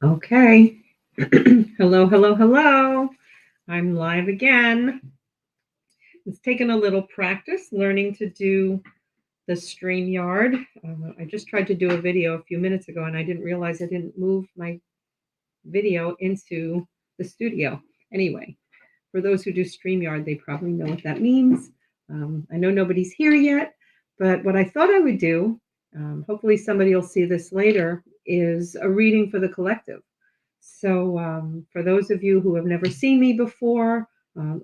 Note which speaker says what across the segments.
Speaker 1: Okay. Hello, hello, hello. I'm live again. It's taken a little practice learning to do the StreamYard. I just tried to do a video a few minutes ago and I didn't realize I didn't move my video into the studio. Anyway, for those who do StreamYard, they probably know what that means. I know nobody's here yet, but what I thought I would do, hopefully somebody will see this later, is a reading for the collective. So, for those of you who have never seen me before,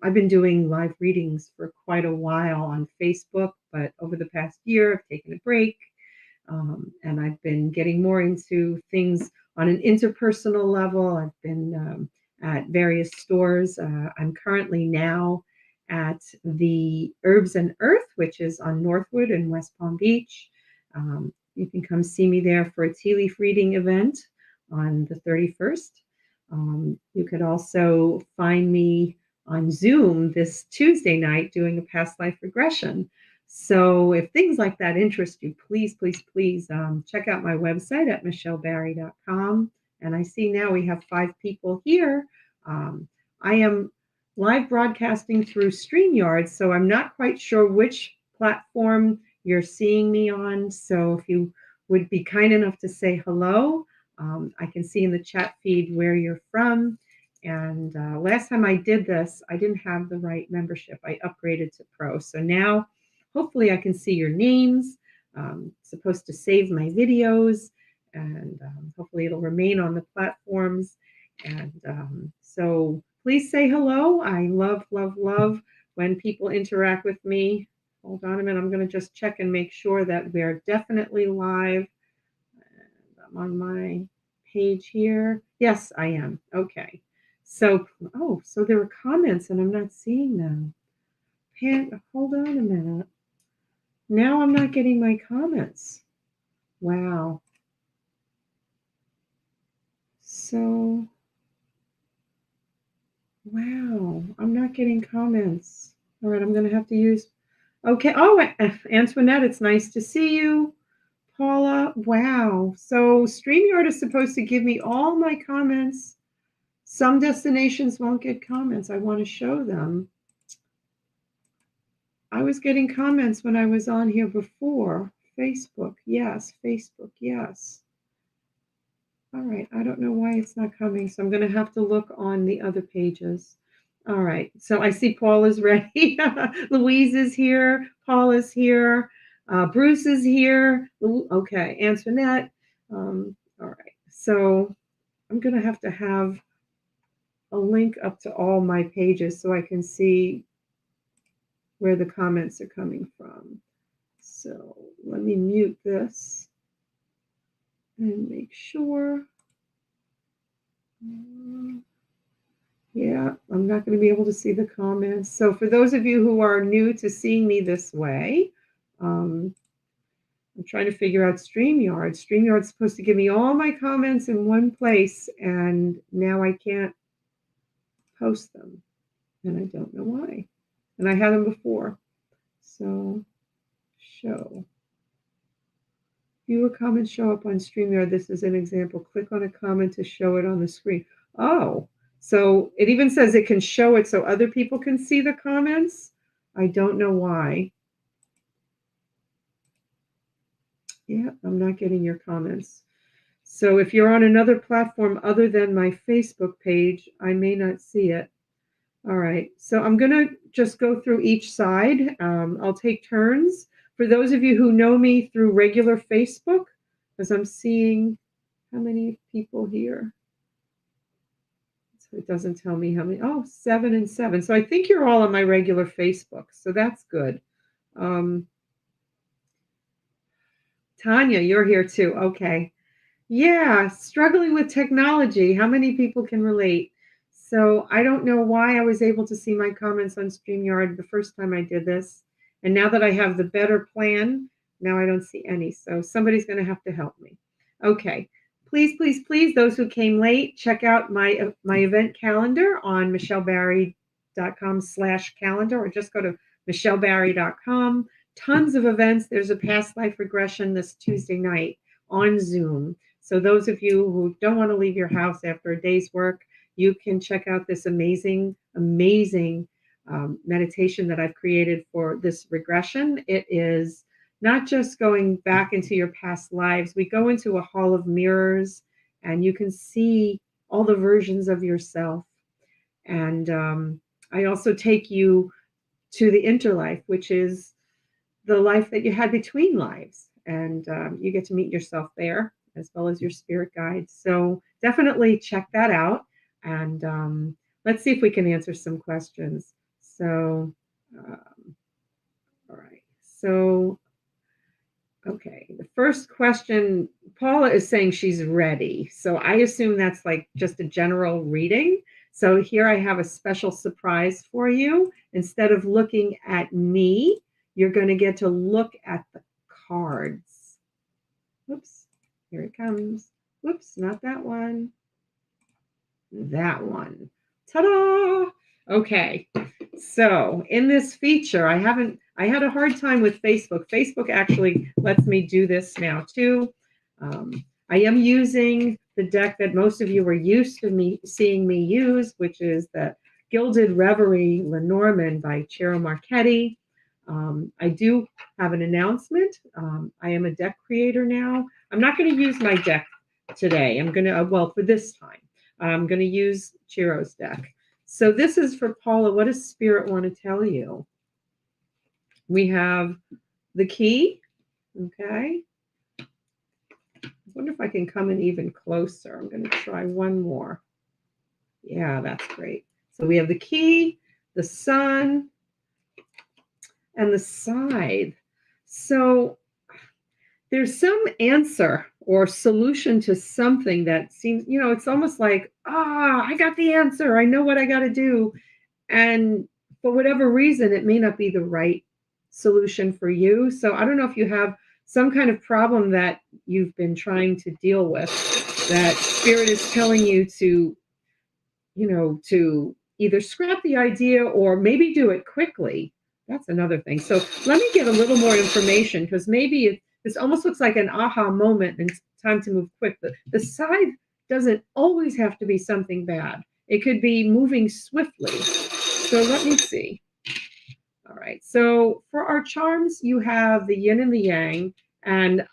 Speaker 1: I've been doing live readings for quite a while on Facebook, but over the past year, I've taken a break. And I've been getting more into things on an interpersonal level. I've been at various stores. I'm currently now at the Herbs and Earth, which is on Northwood in West Palm Beach. You can come see me there for a tea leaf reading event on the 31st. You could also find me on Zoom this Tuesday night doing a past life regression. So if things like that interest you, please, please, please check out my website at michellebarry.com. And I see now we have 5 people here. I am live broadcasting through StreamYard, so I'm not quite sure which platform you're seeing me on. So if you would be kind enough to say hello, I can see in the chat feed where you're from. And last time I did this, I didn't have the right membership. I upgraded to Pro. So now hopefully I can see your names. Supposed to save my videos, and hopefully it'll remain on the platforms. And so please say hello. I love, love, love when people interact with me. Hold on a minute. I'm going to just check and make sure that we're definitely live. And I'm on my page here. Yes, I am. Okay. So, so there were comments and I'm not seeing them. Hold on a minute. Now I'm not getting my comments. Wow. So, wow, I'm not getting comments. All right, I'm going to have to use. Okay. Oh, Antoinette, it's nice to see you. Paula, wow. So, StreamYard is supposed to give me all my comments. Some destinations won't get comments. I want to show them. I was getting comments when I was on here before. Facebook, yes. Facebook, yes. All right, I don't know why it's not coming, so I'm going to have to look on the other pages. All right, so I see Paul is ready. Louise is here. Paul is here. Bruce is here. Okay, Antoinette. All right, so I'm going to have a link up to all my pages so I can see where the comments are coming from. So let me mute this and make sure. Yeah, I'm not going to be able to see the comments. So for those of you who are new to seeing me this way, I'm trying to figure out StreamYard. StreamYard's supposed to give me all my comments in one place, and now I can't post them. And I don't know why. And I had them before. So, show. Fewer comments show up on StreamYard. This is an example. Click on a comment to show it on the screen. Oh, so it even says it can show it so other people can see the comments. I don't know why. Yeah, I'm not getting your comments. So if you're on another platform other than my Facebook page, I may not see it. All right, so I'm going to just go through each side. I'll take turns. For those of you who know me through regular Facebook, because I'm seeing how many people here. So it doesn't tell me how many. Oh, 7 and 7. So I think you're all on my regular Facebook. So that's good. Tanya, you're here too. Okay. Yeah, struggling with technology. How many people can relate? So I don't know why I was able to see my comments on StreamYard the first time I did this. And now that I have the better plan, now I don't see any. So somebody's going to have to help me. Okay. Please, please, please, those who came late, check out my event calendar on michellebarry.com/calendar, or just go to michellebarry.com. Tons of events. There's a past life regression this Tuesday night on Zoom. So those of you who don't want to leave your house after a day's work, you can check out this amazing, amazing meditation that I've created for this regression. It is not just going back into your past lives. We go into a hall of mirrors, and you can see all the versions of yourself. And I also take you to the interlife, which is the life that you had between lives. And you get to meet yourself there as well as your spirit guides. So definitely check that out. And let's see if we can answer some questions. So, all right. So, okay. The first question, Paula is saying she's ready. So I assume that's like just a general reading. So here I have a special surprise for you. Instead of looking at me, you're going to get to look at the cards. Whoops, here it comes. Whoops, not that one. That one. Ta-da! Okay, so in this feature, I had a hard time with Facebook. Facebook actually lets me do this now too. I am using the deck that most of you were used to seeing me use, which is the Gilded Reverie Lenormand by Ciro Marchetti. I do have an announcement. I am a deck creator now. I'm not going to use my deck today. I'm going to, well, for this time, I'm going to use Ciro's deck. So this is for Paula. What does Spirit want to tell you? We have the key. Okay. I wonder if I can come in even closer. I'm going to try one more. Yeah, that's great. So we have the key, the sun, and the scythe. So there's some answer or solution to something that seems, it's almost like, I got the answer. I know what I got to do. And for whatever reason, it may not be the right solution for you. So I don't know if you have some kind of problem that you've been trying to deal with that Spirit is telling you to, to either scrap the idea or maybe do it quickly. That's another thing. So let me get a little more information, because maybe this almost looks like an aha moment and it's time to move quick. The scythe doesn't always have to be something bad. It could be moving swiftly. So let me see. All right. So for our charms, you have the yin and the yang, and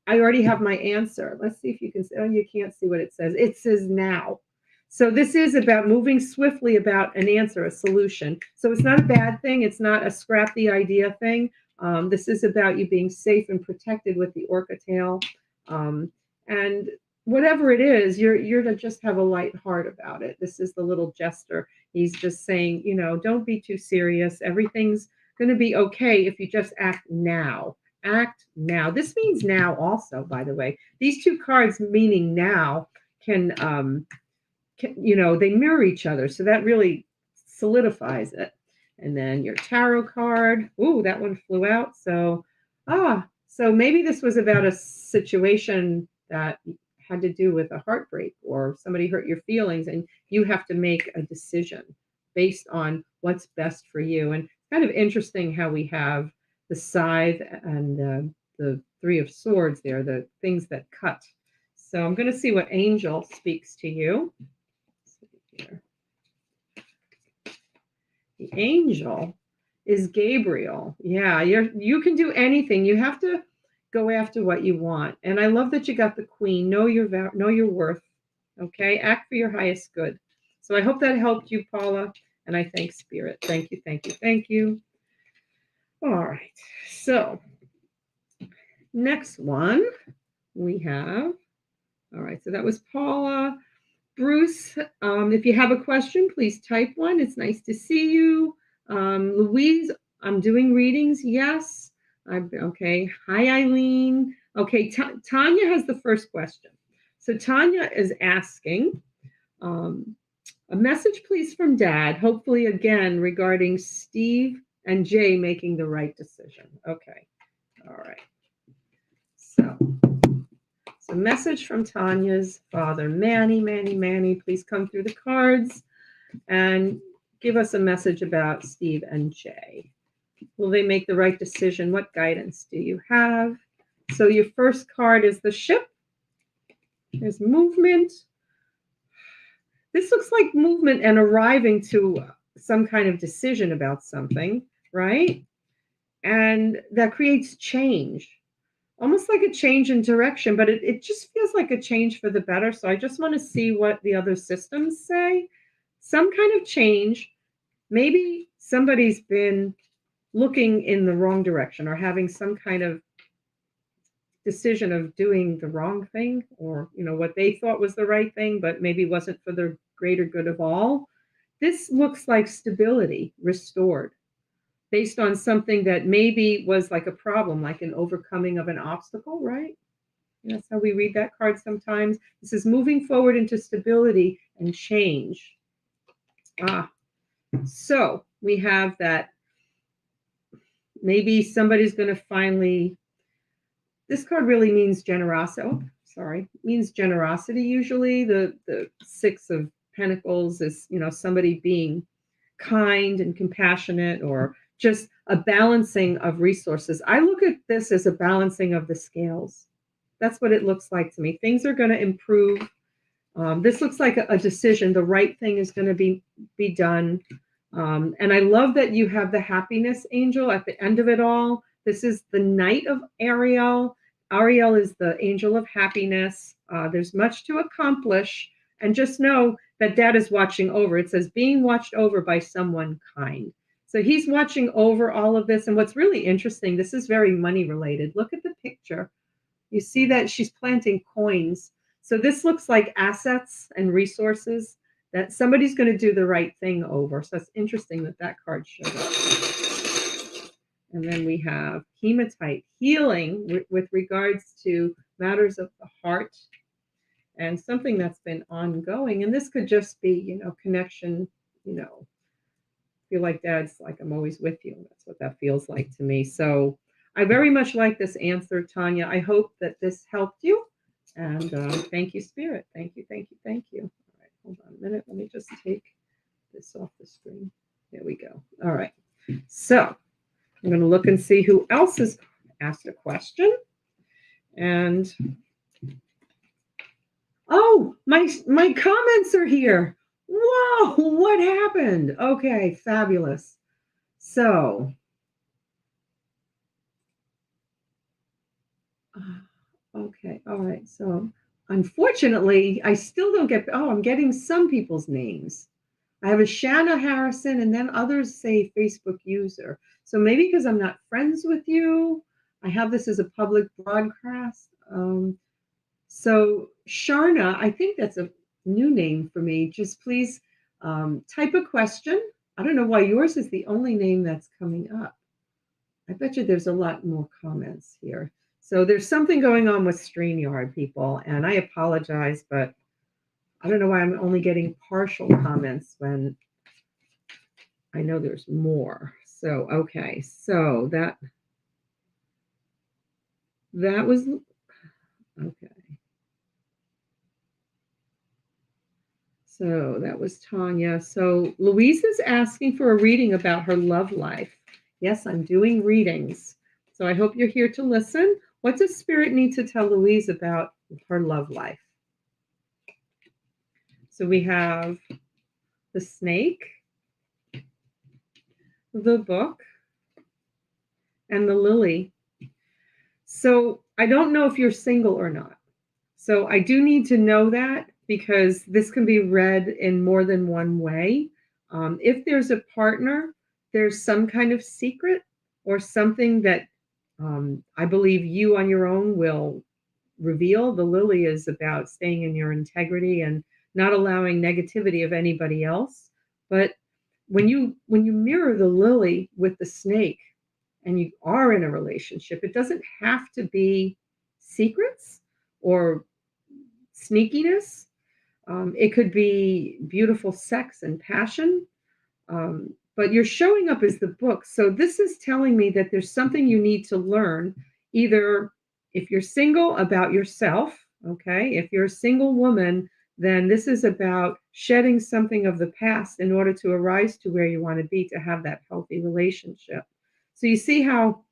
Speaker 1: I already have my answer. Let's see if you can see. Oh, you can't see what it says. It says now. So this is about moving swiftly about an answer, a solution. So it's not a bad thing. It's not a scrap the idea thing. This is about you being safe and protected with the orca tail. And whatever it is, you're to just have a light heart about it. This is the little jester. He's just saying, don't be too serious. Everything's going to be okay if you just act now. Act now. This means now also, by the way. These two cards meaning now can they mirror each other. So that really solidifies it. And then your tarot card. Ooh, that one flew out. So maybe this was about a situation that had to do with a heartbreak or somebody hurt your feelings, and you have to make a decision based on what's best for you. And kind of interesting how we have the scythe and the Three of Swords there, the things that cut. So I'm going to see what angel speaks to you. Here. The angel is Gabriel. Yeah, you can do anything. You have to go after what you want. And I love that you got the queen. Know your worth. Okay, act for your highest good. So I hope that helped you, Paula. And I thank Spirit. Thank you, thank you, thank you. All right. So next one we have. All right. So that was Paula. Bruce, if you have a question, please type one. It's nice to see you. Louise, I'm doing readings. Yes. Okay. Hi, Eileen. Okay. Tanya has the first question. So Tanya is asking, a message, please, from Dad, hopefully again regarding Steve and Jay making the right decision. Okay. All right. So message from Tanya's father, Manny, please come through the cards and give us a message about Steve and Jay. Will they make the right decision? What guidance do you have? So your first card is the ship. There's movement. This looks like movement and arriving to some kind of decision about something, right? And that creates change, almost like a change in direction, but it just feels like a change for the better. So I just want to see what the other systems say. Some kind of change. Maybe somebody's been looking in the wrong direction or having some kind of decision of doing the wrong thing, or what they thought was the right thing but maybe wasn't for the greater good of all. This looks like stability restored based on something that maybe was like a problem, like an overcoming of an obstacle, right? That's how we read that card sometimes. This is moving forward into stability and change. So we have that maybe somebody's going to finally, this card really means generosity. Oh, sorry, means generosity. Usually the Six of Pentacles is, somebody being kind and compassionate, or just a balancing of resources. I look at this as a balancing of the scales. That's what it looks like to me. Things are going to improve. This looks like a decision. The right thing is going to be done. And I love that you have the happiness angel at the end of it all. This is the Knight of Ariel. Ariel is the angel of happiness. There's much to accomplish. And just know that Dad is watching over. It says being watched over by someone kind. So he's watching over all of this. And what's really interesting, this is very money related. Look at the picture. You see that she's planting coins. So this looks like assets and resources that somebody's going to do the right thing over. So it's interesting that that card showed up. And then we have hematite, healing with regards to matters of the heart and something that's been ongoing. And this could just be, connection, feel like Dad's like, I'm always with you. That's what that feels like to me. So I very much like this answer, Tanya. I hope that this helped you. And thank you, Spirit. Thank you, thank you, thank you. All right, hold on a minute. Let me just take this off the screen. There we go. All right. So I'm going to look and see who else has asked a question. And oh, my comments are here. Whoa, what happened? Okay, fabulous. So okay, all right. So unfortunately, I still don't get, oh, I'm getting some people's names. I have a Shanna Harrison, and then others say Facebook user. So maybe because I'm not friends with you, I have this as a public broadcast. So Sharna, I think that's a new name for me. Just please type a question. I don't know why yours is the only name that's coming up. I bet you there's a lot more comments here. So there's something going on with StreamYard, people, and I apologize, but I don't know why I'm only getting partial comments when I know there's more. So, okay, so that was, okay. So that was Tanya. So Louise is asking for a reading about her love life. Yes, I'm doing readings. So I hope you're here to listen. What does Spirit need to tell Louise about her love life? So we have the snake, the book, and the lily. So I don't know if you're single or not. So I do need to know that because this can be read in more than one way. If there's a partner, there's some kind of secret or something that I believe you on your own will reveal. The lily is about staying in your integrity and not allowing negativity of anybody else. But when you mirror the lily with the snake and you are in a relationship, it doesn't have to be secrets or sneakiness. It could be beautiful sex and passion. But you're showing up as the book. So this is telling me that there's something you need to learn, either if you're single about yourself, okay? If you're a single woman, then this is about shedding something of the past in order to arise to where you want to be, to have that healthy relationship. So you see how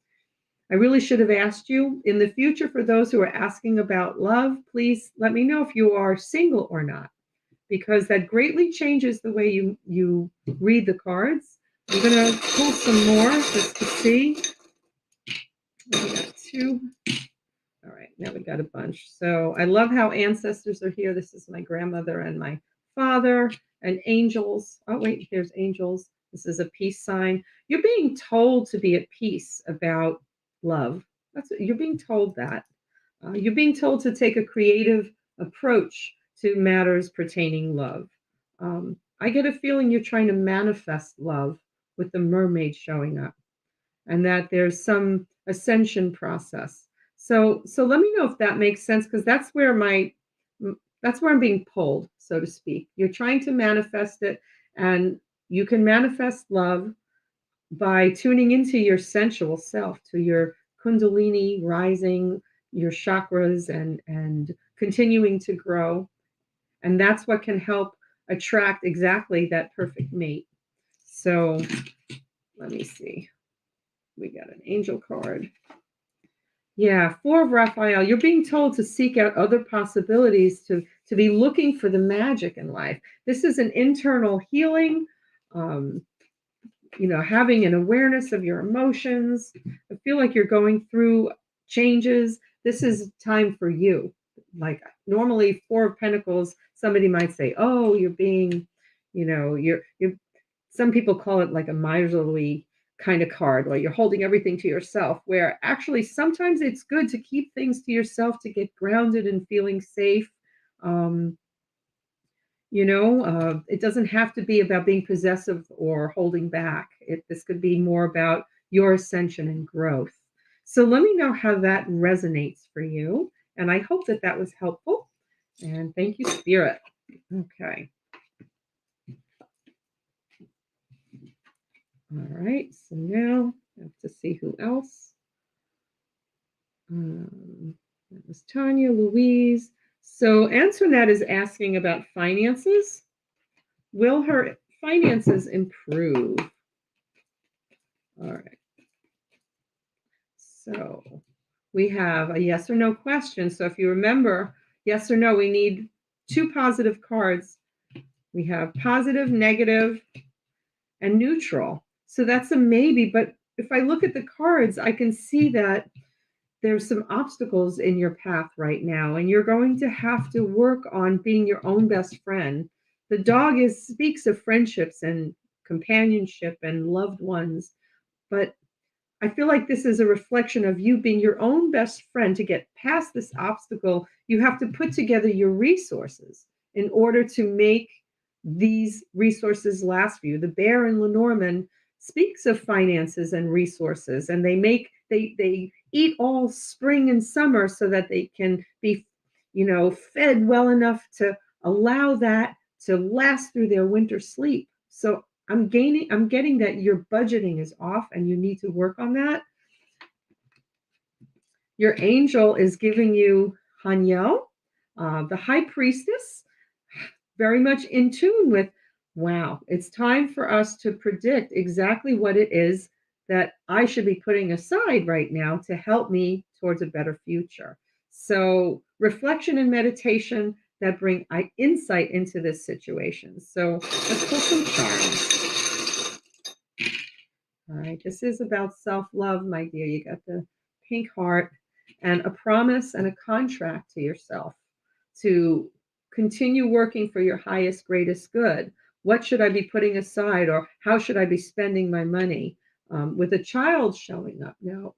Speaker 1: I really should have asked you. In the future, for those who are asking about love, please let me know if you are single or not, because that greatly changes the way you read the cards. I'm going to pull some more just to see. We got two. All right, now we got a bunch. So I love how ancestors are here. This is my grandmother and my father and angels. Oh, wait, here's angels. This is a peace sign. You're being told to be at peace about love. That's what you're being told that. You're being told to take a creative approach to matters pertaining love. I get a feeling you're trying to manifest love with the mermaid showing up, and that there's some ascension process. So let me know if that makes sense, because that's where I'm being pulled, so to speak. You're trying to manifest it, and you can manifest love by tuning into your sensual self, to your kundalini rising, your chakras, and continuing to grow. And that's what can help attract exactly that perfect mate. So let me see. We got an angel card. Yeah, Four of Raphael. You're being told to seek out other possibilities, to be looking for the magic in life. This is an internal healing, um, having an awareness of your emotions. I feel like you're going through changes. This is time for you. Like normally, Four of Pentacles, somebody might say, "Oh, you're being, you're." Some people call it like a miserly kind of card, or you're holding everything to yourself. Where actually, sometimes it's good to keep things to yourself to get grounded and feeling safe. Um, it doesn't have to be about being possessive or holding back. This could be more about your ascension and growth. So let me know how that resonates for you. And I hope that that was helpful. And thank you, Spirit. Okay. All right. So now I have to see who else. That was Tanya, Louise. So Antoinette is asking about finances. Will her finances improve? All right. So we have a yes or no question. So if you remember, yes or no, we need two positive cards. We have positive, negative, and neutral. So that's a maybe. But if I look at the cards, I can see that there's some obstacles in your path right now, and you're going to have to work on being your own best friend. The dog speaks of friendships and companionship and loved ones, but I feel like this is a reflection of you being your own best friend. To get past this obstacle, you have to put together your resources in order to make these resources last for you. The bear in Lenormand speaks of finances and resources, and they eat all spring and summer so that they can be, fed well enough to allow that to last through their winter sleep. So I'm getting that your budgeting is off and you need to work on that. Your angel is giving you Haniel, the high priestess, very much in tune with, wow, it's time for us to predict exactly what it is that I should be putting aside right now to help me towards a better future. So reflection and meditation that bring insight into this situation. So let's pull some charms. All right, this is about self-love, my dear. You got the pink heart and a promise and a contract to yourself to continue working for your highest, greatest good. What should I be putting aside, or how should I be spending my money? With a child showing up now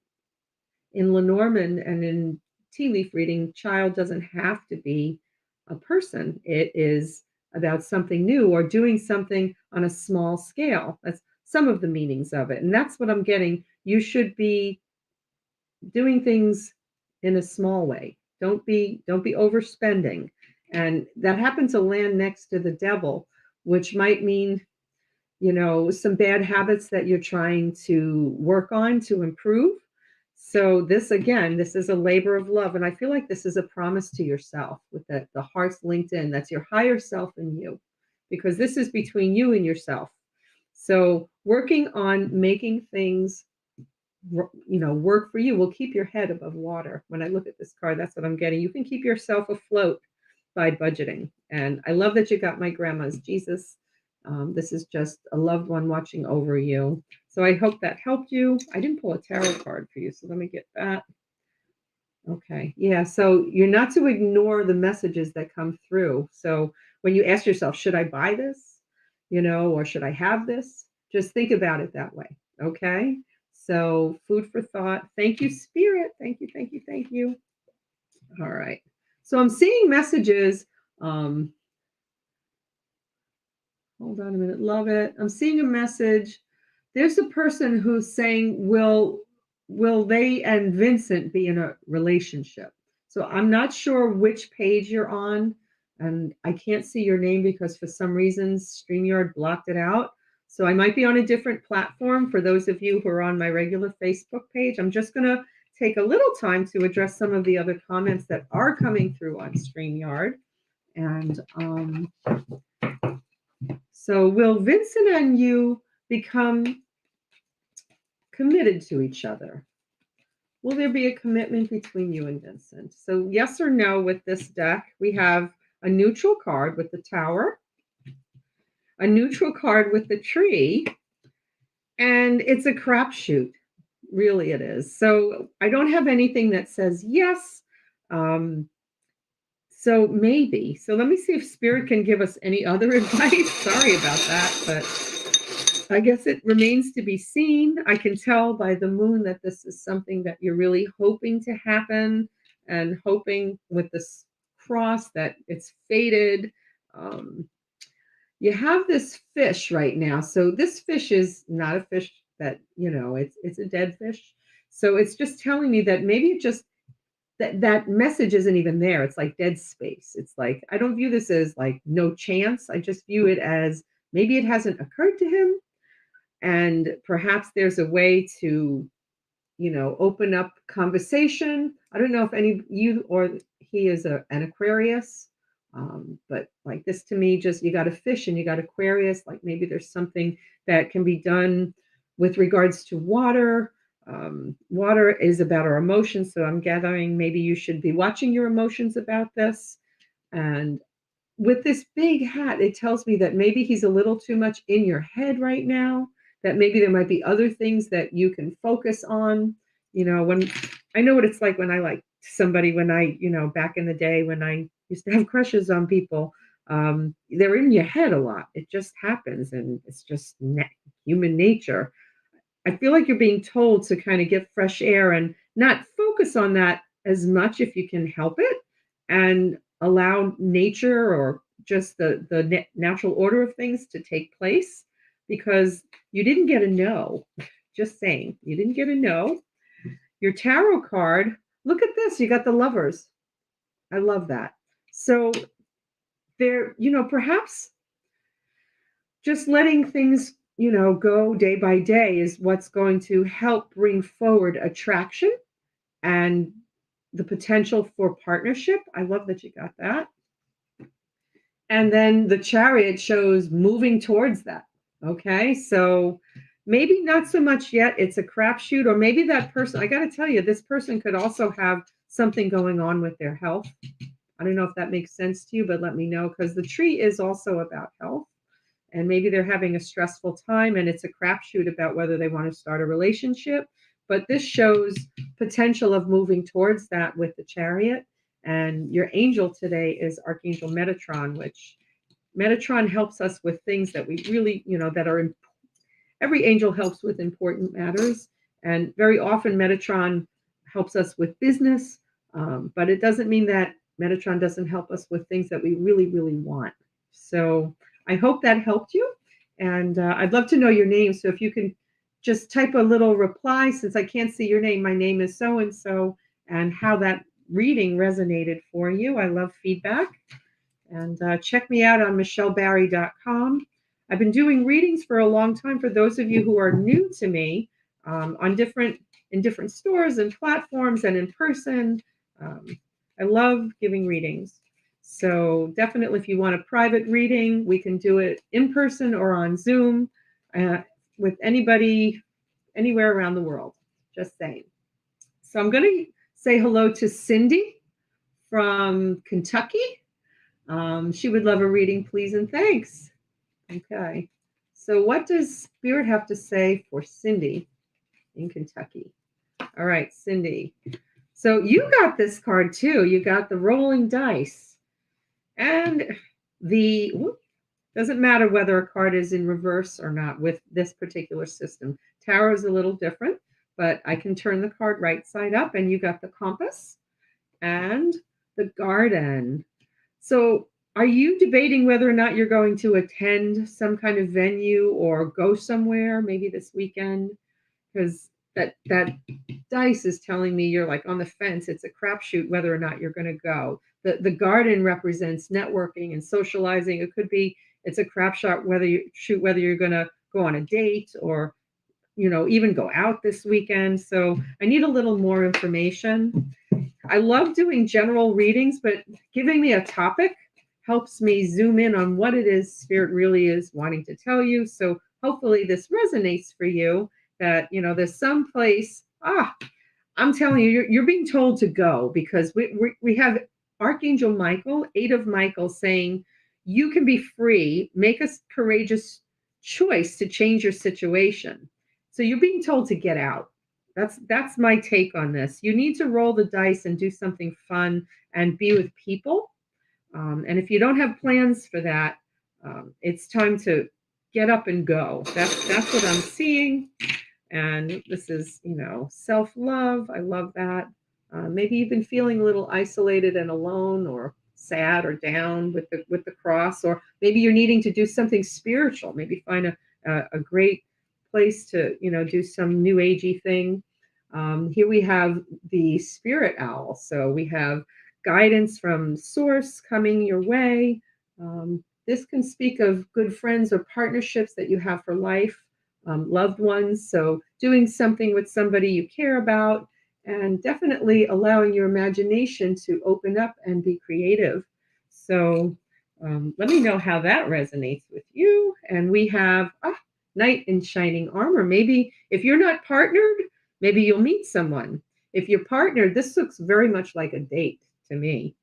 Speaker 1: in Lenormand and in tea leaf reading, child doesn't have to be a person. It is about something new or doing something on a small scale. That's some of the meanings of it. And that's what I'm getting. You should be doing things in a small way. Don't be overspending. And that happens to land next to the devil, which might mean, some bad habits that you're trying to work on to improve. So this is a labor of love. And I feel like this is a promise to yourself with the hearts linked in. That's your higher self in you, because this is between you and yourself. So working on making things work for you will keep your head above water. When I look at this card, that's what I'm getting. You can keep yourself afloat by budgeting. And I love that you got my grandma's Jesus. This is just a loved one watching over you. So I hope that helped you. I didn't pull a tarot card for you, so let me get that. Okay. Yeah. So you're not to ignore the messages that come through. So when you ask yourself, should I buy this? Or should I have this? Just think about it that way. Okay. So food for thought. Thank you, Spirit. Thank you. Thank you. Thank you. All right. So I'm seeing messages. Um, Hold on a minute. Love it. I'm seeing a message. There's a person who's saying, will they and Vincent be in a relationship? So I'm not sure which page you're on, and I can't see your name because for some reason StreamYard blocked it out. So I might be on a different platform for those of you who are on my regular Facebook page. I'm just going to take a little time to address some of the other comments that are coming through on StreamYard. And so will Vincent and you become committed to each other? Will there be a commitment between you and Vincent? So yes or no with this deck. We have a neutral card with the Tower, a neutral card with the Tree, and it's a crapshoot. Really it is. So I don't have anything that says yes. So maybe. So let me see if Spirit can give us any other advice. Sorry about that, but I guess it remains to be seen. I can tell by the moon that this is something that you're really hoping to happen, and hoping with this cross that it's fated. Um, you have this fish right now. So this fish is not a fish that, it's a dead fish. So it's just telling me that maybe it just that message isn't even there. It's like dead space. It's like I don't view this as like no chance. I just view it as maybe it hasn't occurred to him, and perhaps there's a way to open up conversation. I don't know if any you or he is an Aquarius, but like this to me, just you got a fish and you got Aquarius. Like maybe there's something that can be done with regards to water. Water is about our emotions, so I'm gathering maybe you should be watching your emotions about this. And with this big hat, it tells me that maybe he's a little too much in your head right now, that maybe there might be other things that you can focus on. When I know what it's like when I like somebody, when I, back in the day when I used to have crushes on people, they're in your head a lot. It just happens, and it's just human nature. I feel like you're being told to kind of get fresh air and not focus on that as much if you can help it, and allow nature or just the natural order of things to take place, because you didn't get a no. Just saying, you didn't get a no. Your tarot card, look at this. You got the Lovers. I love that. So there, perhaps just letting things, go day by day is what's going to help bring forward attraction and the potential for partnership. I love that you got that. And then the Chariot shows moving towards that. Okay. So maybe not so much yet. It's a crapshoot, or maybe that person, I got to tell you, this person could also have something going on with their health. I don't know if that makes sense to you, but let me know, because the Tree is also about health. And maybe they're having a stressful time, and it's a crapshoot about whether they want to start a relationship. But this shows potential of moving towards that with the Chariot. And your angel today is Archangel Metatron, which Metatron helps us with things that we really, that are every angel helps with important matters. And very often Metatron helps us with business, but it doesn't mean that Metatron doesn't help us with things that we really, really want. So I hope that helped you. And I'd love to know your name. So if you can just type a little reply, since I can't see your name, my name is so and so, and how that reading resonated for you. I love feedback. And check me out on michellebarry.com. I've been doing readings for a long time. For those of you who are new to me, on different stores and platforms and in person, I love giving readings. So definitely, if you want a private reading, we can do it in person or on Zoom with anybody, anywhere around the world. Just saying. So I'm going to say hello to Cindy from Kentucky. She would love a reading, please and thanks. Okay. So what does Spirit have to say for Cindy in Kentucky? All right, Cindy. So you got this card too. You got the rolling dice. And doesn't matter whether a card is in reverse or not with this particular system. Tarot is a little different, but I can turn the card right side up and you got the compass and the garden. So are you debating whether or not you're going to attend some kind of venue or go somewhere maybe this weekend? Because that dice is telling me you're like on the fence. It's a crapshoot whether or not you're going to go. The garden represents networking and socializing. It could be it's a crapshoot whether you're going to go on a date or even go out this weekend. So I need a little more information. I love doing general readings, but giving me a topic helps me zoom in on what it is Spirit really is wanting to tell you. So hopefully this resonates for you that, there's some place, I'm telling you, you're being told to go because we have Archangel Michael, 8 of Michael saying, you can be free, make a courageous choice to change your situation. So you're being told to get out. That's my take on this. You need to roll the dice and do something fun and be with people. And if you don't have plans for that, it's time to get up and go. That's what I'm seeing. And this is, self-love. I love that. Maybe you've been feeling a little isolated and alone or sad or down with the cross, or maybe you're needing to do something spiritual. Maybe find a great place to, do some new agey thing. Here we have the spirit owl. So we have guidance from source coming your way. This can speak of good friends or partnerships that you have for life, loved ones. So doing something with somebody you care about, and definitely allowing your imagination to open up and be creative. So let me know how that resonates with you. And we have Knight in Shining Armor. Maybe if you're not partnered, maybe you'll meet someone. If you're partnered, this looks very much like a date to me.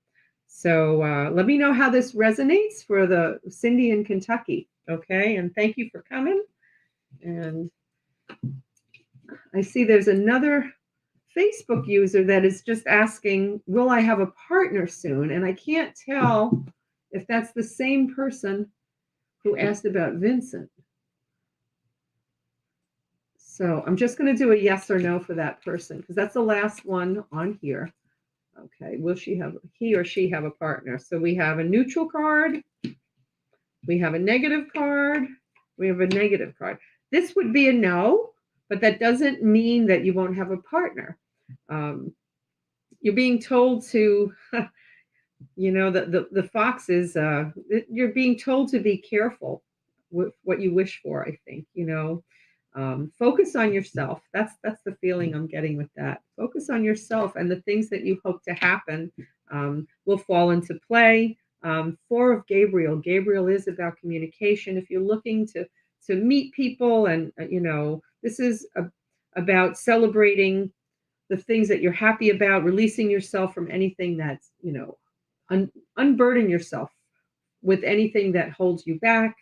Speaker 1: So let me know how this resonates for the Cindy in Kentucky. Okay, and thank you for coming. And I see there's another Facebook user that is just asking, will I have a partner soon? And I can't tell if that's the same person who asked about Vincent. So I'm just going to do a yes or no for that person because that's the last one on here. Okay, will he or she have a partner? So we have a neutral card. We have a negative card. We have a negative card. This would be a no, but that doesn't mean that you won't have a partner. You're being told to, the fox is, you're being told to be careful with what you wish for, I think, focus on yourself. That's the feeling I'm getting with that. Focus on yourself, and the things that you hope to happen will fall into play. 4 of Gabriel. Gabriel is about communication. If you're looking to meet people, and this is about celebrating the things that you're happy about, releasing yourself from anything that's unburden yourself with anything that holds you back.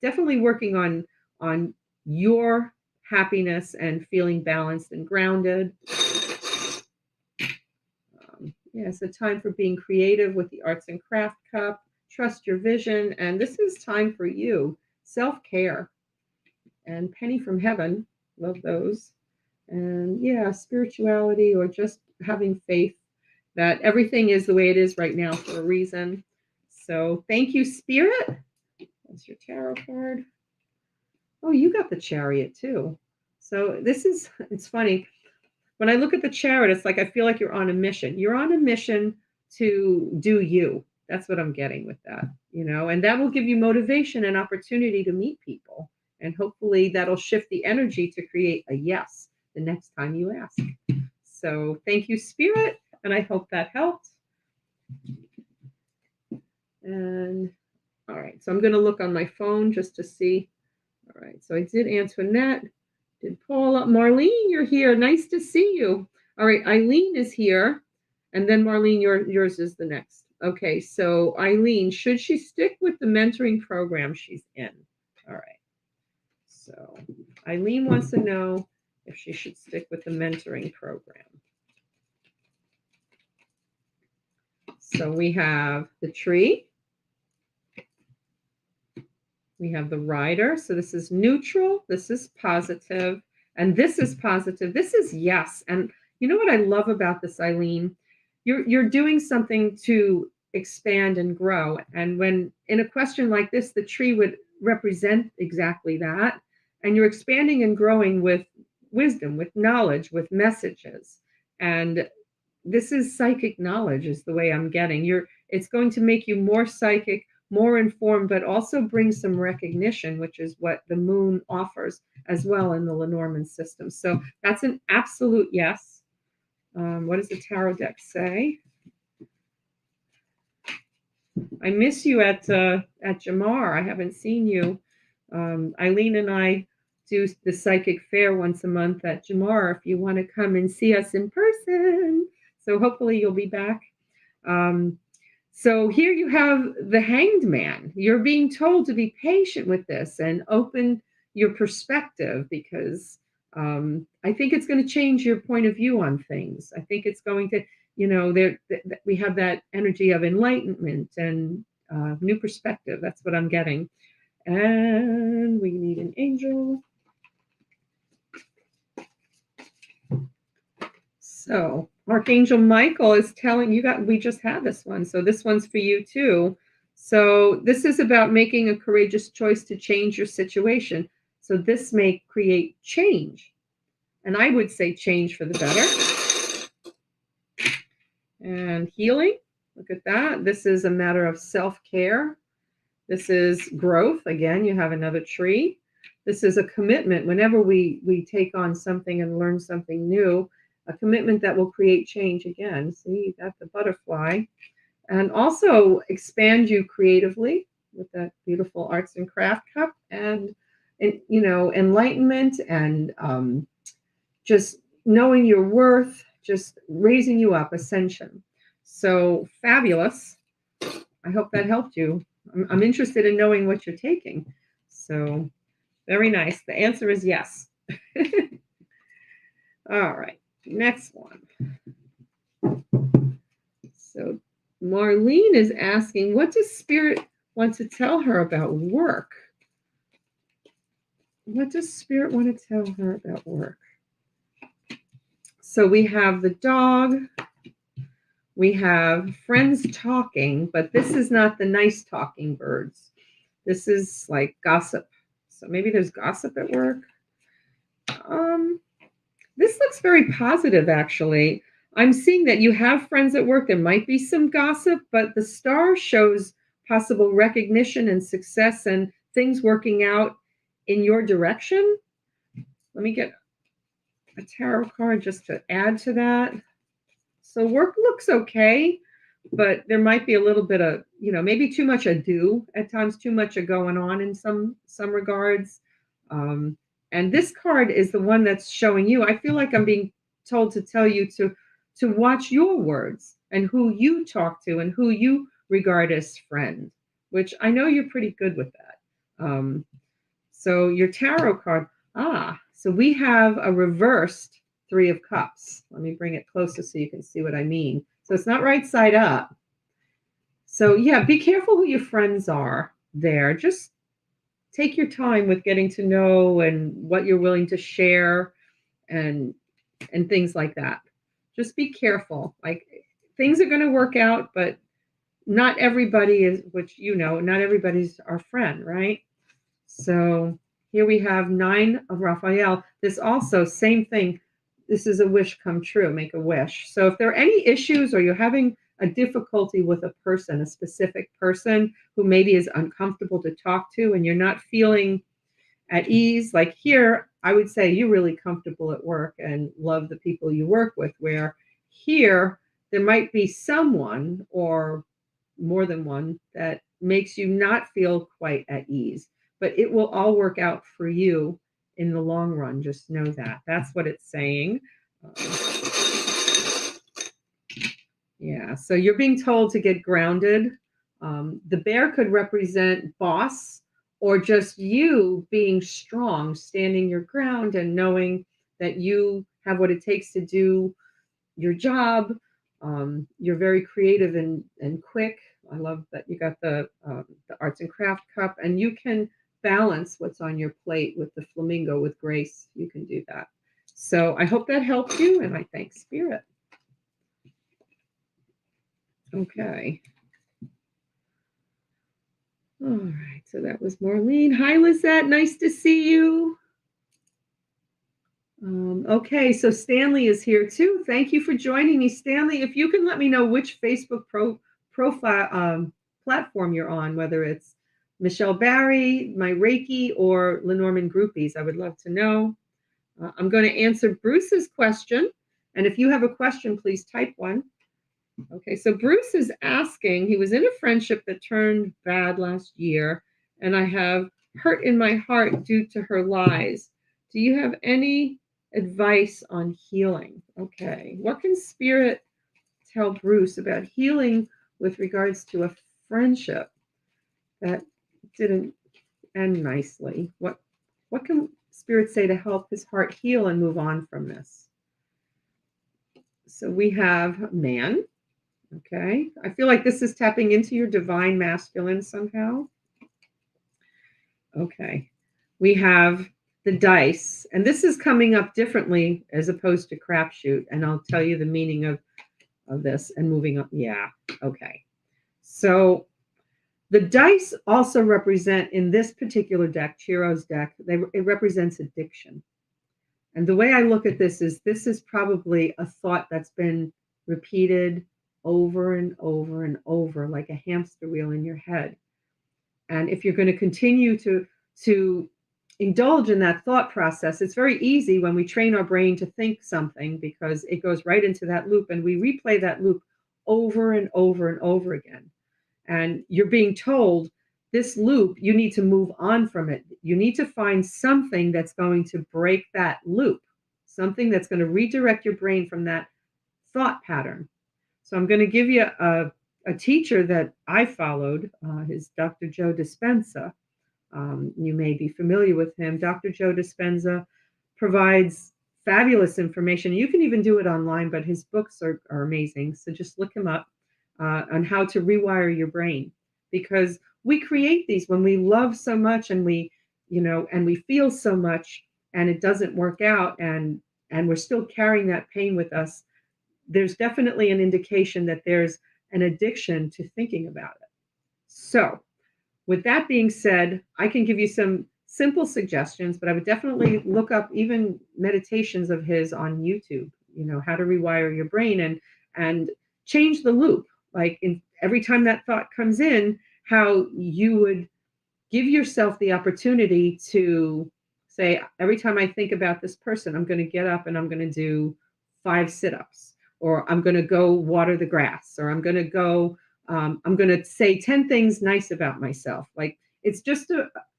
Speaker 1: Definitely working on your happiness and feeling balanced and grounded. It's a time for being creative with the arts and craft cup. Trust your vision. And this is time for you. Self-care. And Penny from Heaven. Love those. And spirituality, or just having faith that everything is the way it is right now for a reason. So thank you, Spirit. That's your tarot card. Oh, you got the Chariot too. So it's funny. When I look at the Chariot, it's like I feel like you're on a mission. You're on a mission to do you. That's what I'm getting with that, and that will give you motivation and opportunity to meet people. And hopefully that'll shift the energy to create a yes the next time you ask. So thank you, Spirit, and I hope that helped. And all right, so I'm going to look on my phone just to see. All right, so I did Antoinette, Did Paula, Marlene, you're here. Nice to see you. All right, Eileen is here. And then Marlene, yours is the next. Okay, so Eileen, should she stick with the mentoring program she's in? All right. So Eileen wants to know if she should stick with the mentoring program. So we have the tree. We have the rider. So this is neutral. This is positive. And this is positive. This is yes. And you know what I love about this, Eileen? You're doing something to expand and grow. And when in a question like this, the tree would represent exactly that. And you're expanding and growing with wisdom, with knowledge, with messages. And this is psychic knowledge is the way I'm getting. It's going to make you more psychic, more informed, but also bring some recognition, which is what the moon offers as well in the Lenormand system. So that's an absolute yes. What does the tarot deck say? I miss you at Jamar. I haven't seen you. Eileen and I do the psychic fair once a month at Jamar if you want to come and see us in person. So hopefully you'll be back. So here you have the Hanged Man. You're being told to be patient with this and open your perspective because I think it's going to change your point of view on things. I think it's going to, we have that energy of enlightenment and new perspective. That's what I'm getting. And we need an angel. So Archangel Michael is telling you we just had this one. So this one's for you too. So this is about making a courageous choice to change your situation. So this may create change. And I would say change for the better. And healing, look at that. This is a matter of self-care. This is growth. Again, you have another tree. This is a commitment. Whenever we take on something and learn something new, a commitment that will create change again. See, that's the butterfly. And also expand you creatively with that beautiful arts and craft cup and enlightenment and just knowing your worth, just raising you up, ascension. So fabulous. I hope that helped you. I'm interested in knowing what you're taking. So very nice. The answer is yes. All right. Next one. So Marlene is asking, what does Spirit want to tell her about work? What does Spirit want to tell her about work? So we have the dog. We have friends talking, but this is not the nice talking birds. This is like gossip. So maybe there's gossip at work. This looks very positive, actually. I'm seeing that you have friends at work. There might be some gossip, but the star shows possible recognition and success and things working out in your direction. Let me get a tarot card just to add to that. So work looks okay, but there might be a little bit of, maybe too much ado at times, too much going on in some regards. And this card is the one that's showing you. I feel like I'm being told to tell you to watch your words and who you talk to and who you regard as friend, which I know you're pretty good with that. So your tarot card, so we have a reversed 3 of Cups. Let me bring it closer so you can see what I mean. So it's not right side up. So yeah, be careful who your friends are there. Just take your time with getting to know and what you're willing to share and things like that. Just be careful. Like things are going to work out, but not everybody is, which not everybody's our friend, right? So here we have 9 of Raphael. This also, same thing. This is a wish come true. Make a wish. So if there are any issues or you're having a difficulty with a person, a specific person who maybe is uncomfortable to talk to and you're not feeling at ease, like here, I would say you're really comfortable at work and love the people you work with, where here there might be someone or more than one that makes you not feel quite at ease, but it will all work out for you in the long run. Just know that. That's what it's saying. Yeah, so you're being told to get grounded. The bear could represent boss or just you being strong, standing your ground and knowing that you have what it takes to do your job. You're very creative and quick. I love that you got the arts and craft cup, and you can balance what's on your plate with the flamingo with grace. You can do that. So I hope that helped you, and I thank Spirit. Okay. All right. So that was Marlene. Hi, Lizette. Nice to see you. Okay, so Stanley is here too. Thank you for joining me, Stanley. If you can let me know which Facebook profile platform you're on, whether it's Michelle Barry, my Reiki, or Lenormand Groupies, I would love to know. I'm going to answer Bruce's question, and if you have a question, please type one. Okay, so Bruce is asking, he was in a friendship that turned bad last year, and I have hurt in my heart due to her lies. Do you have any advice on healing? Okay, what can Spirit tell Bruce about healing with regards to a friendship that didn't end nicely? What can Spirit say to help his heart heal and move on from this? So we have man. Okay, I feel like this is tapping into your divine masculine somehow. Okay, we have the dice, and this is coming up differently as opposed to crapshoot, and I'll tell you the meaning of this and moving up. Yeah, okay. So the dice also represent, in this particular deck, Chiro's deck, it represents addiction. And the way I look at this is probably a thought that's been repeated over and over and over like a hamster wheel in your head. And if you're going to continue to indulge in that thought process, it's very easy when we train our brain to think something because it goes right into that loop and we replay that loop over and over and over again. And you're being told this loop, you need to move on from it. You need to find something that's going to break that loop, something that's going to redirect your brain from that thought pattern. So I'm going to give you a teacher that I followed, is Dr. Joe Dispenza. You may be familiar with him. Dr. Joe Dispenza provides fabulous information. You can even do it online, but his books are amazing. So just look him up on how to rewire your brain, because we create these when we love so much and we feel so much and it doesn't work out and we're still carrying that pain with us. There's definitely an indication that there's an addiction to thinking about it. So with that being said, I can give you some simple suggestions, but I would definitely look up even meditations of his on YouTube, how to rewire your brain and change the loop. Like every time that thought comes in, how you would give yourself the opportunity to say, every time I think about this person, I'm going to get up and I'm going to do 5 sit-ups, or I'm going to go water the grass, or I'm going to say 10 things nice about myself. Like it's just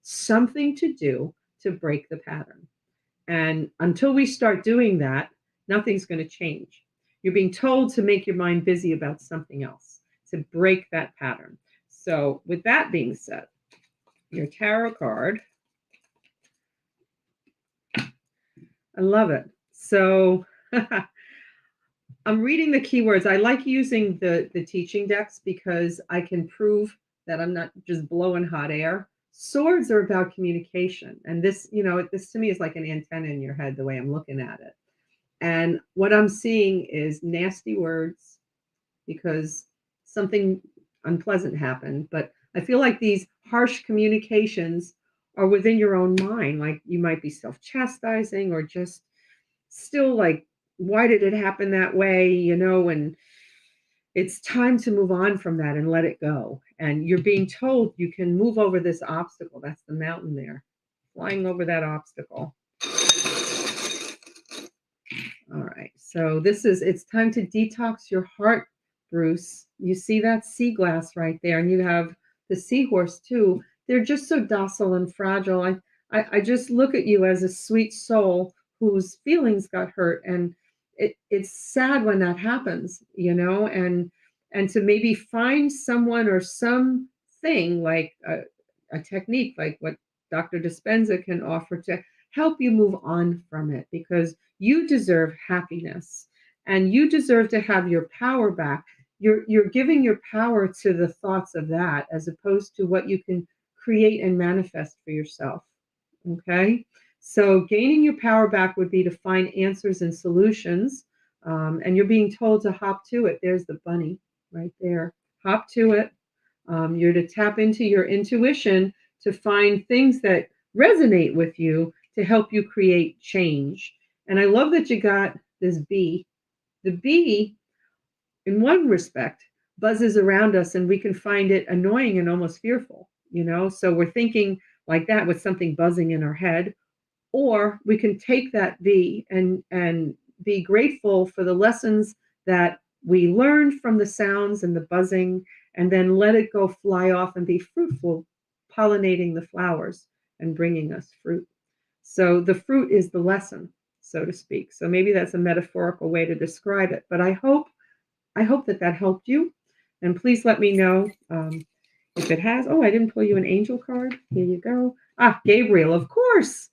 Speaker 1: something to do to break the pattern. And until we start doing that, nothing's going to change. You're being told to make your mind busy about something else, to break that pattern. So with that being said, your tarot card, I love it. So I'm reading the keywords. I like using the teaching decks because I can prove that I'm not just blowing hot air. Swords are about communication. And this to me is like an antenna in your head, the way I'm looking at it. And what I'm seeing is nasty words because something unpleasant happened. But I feel like these harsh communications are within your own mind. Like you might be self-chastising or just still like, why did it happen that way? And it's time to move on from that and let it go. And you're being told you can move over this obstacle. That's the mountain there, flying over that obstacle. All right. So it's time to detox your heart, Bruce. You see that sea glass right there, and you have the seahorse too. They're just so docile and fragile. I just look at you as a sweet soul whose feelings got hurt, and it's sad when that happens, and to maybe find someone or something like a technique like what Dr. Dispenza can offer to help you move on from it, because you deserve happiness and you deserve to have your power back. You're giving your power to the thoughts of that as opposed to what you can create and manifest for yourself. Okay. So gaining your power back would be to find answers and solutions. And you're being told to hop to it. There's the bunny right there. Hop to it. You're to tap into your intuition to find things that resonate with you to help you create change. And I love that you got this bee. The bee, in one respect, buzzes around us and we can find it annoying and almost fearful. So we're thinking like that with something buzzing in our head, or we can take that bee and be grateful for the lessons that we learned from the sounds and the buzzing, and then let it go fly off and be fruitful, pollinating the flowers and bringing us fruit. So the fruit is the lesson, so to speak. So maybe that's a metaphorical way to describe it, but I hope that that helped you. And please let me know if it has. Oh, I didn't pull you an angel card. Here you go. Ah, Gabriel, of course.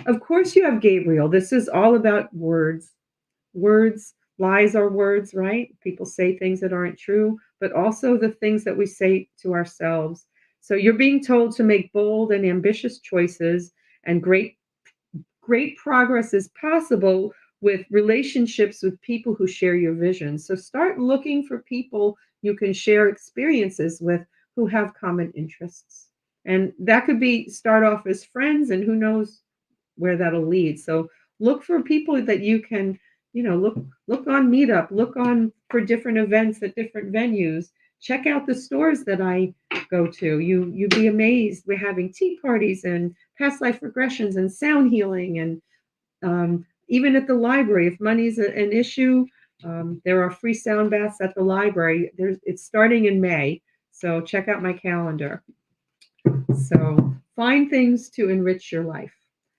Speaker 1: Of course you have Gabriel. This is all about words. Words, lies are words, right? People say things that aren't true, but also the things that we say to ourselves. So you're being told to make bold and ambitious choices, and great progress is possible with relationships with people who share your vision. So start looking for people you can share experiences with who have common interests. And that could be start off as friends, and who knows where that'll lead. So look for people that you can, look on Meetup, look on for different events at different venues. Check out the stores that I go to. You'd be amazed. We're having tea parties and past life regressions and sound healing, and even at the library, if money's an issue, there are free sound baths at the library. It's starting in May, so check out my calendar. So find things to enrich your life.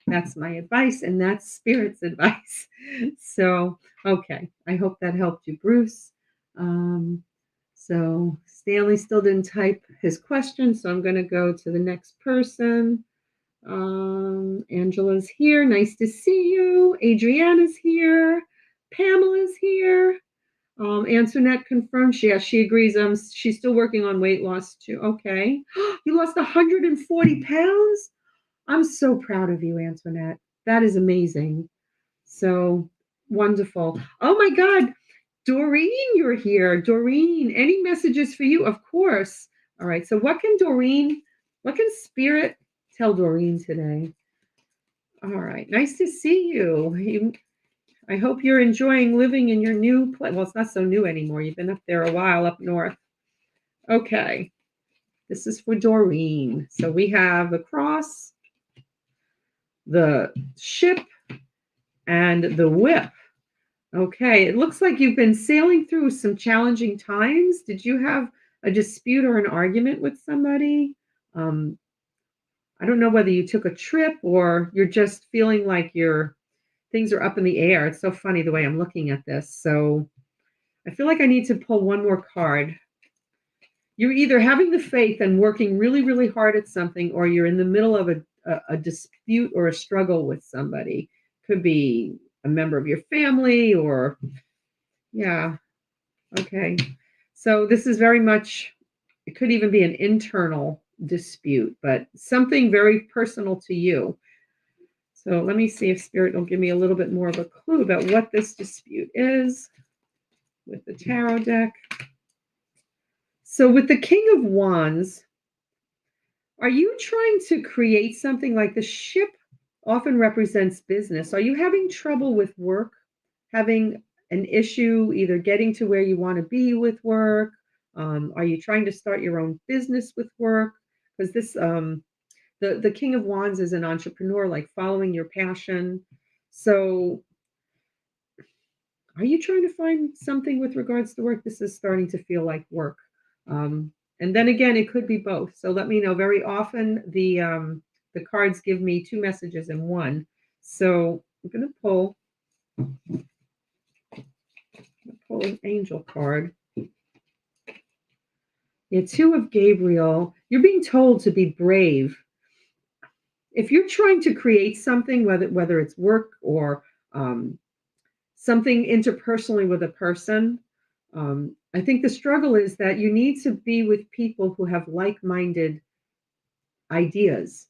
Speaker 1: That's my advice, and that's Spirit's advice. So, okay, I hope that helped you, Bruce. Um, so Stanley still didn't type his question, so I'm going to go to the next person. Angela's here. Nice to see you. Adriana's here. Pamela's here. Antoinette confirms. Yes, she agrees. She's still working on weight loss too. Okay. You lost 140 pounds? I'm so proud of you, Antoinette. That is amazing. So wonderful. Oh my God. Doreen, you're here. Doreen, any messages for you? Of course. All right. So what can Spirit tell Doreen today? All right. Nice to see you. I hope you're enjoying living in your new place. Well, it's not so new anymore. You've been up there a while up north. Okay. This is for Doreen. So we have the cross, the ship, and the whip. Okay. It looks like you've been sailing through some challenging times. Did you have a dispute or an argument with somebody? Um, I don't know whether you took a trip or you're just feeling like things are up in the air. It's so funny the way I'm looking at this. So I feel like I need to pull one more card. You're either having the faith and working really, really hard at something, or you're in the middle of a dispute or a struggle with somebody. Could be a member of your family, or, yeah, okay. So this is very much, it could even be an internal dispute, but something very personal to you. So let me see if Spirit will give me a little bit more of a clue about what this dispute is with the tarot deck. So with the King of Wands, are you trying to create something? Like the ship often represents business? Are you having trouble with work, having an issue either getting to where you want to be with work? Are you trying to start your own business with work? Because the King of Wands is an entrepreneur, like following your passion. So are you trying to find something with regards to work? This is starting to feel like work. And then again, it could be both. So let me know. Very often, the cards give me two messages in one. So I'm going to pull an angel card. Yeah, Two of Gabriel. You're being told to be brave. If you're trying to create something, whether it's work or something interpersonally with a person, I think the struggle is that you need to be with people who have like-minded ideas.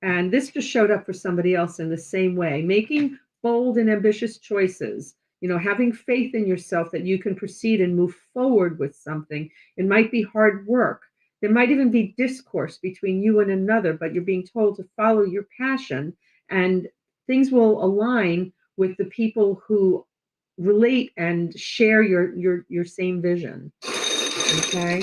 Speaker 1: And this just showed up for somebody else in the same way, making bold and ambitious choices, having faith in yourself that you can proceed and move forward with something. It might be hard work. There might even be discourse between you and another, but you're being told to follow your passion, and things will align with the people who relate and share your same vision. Okay.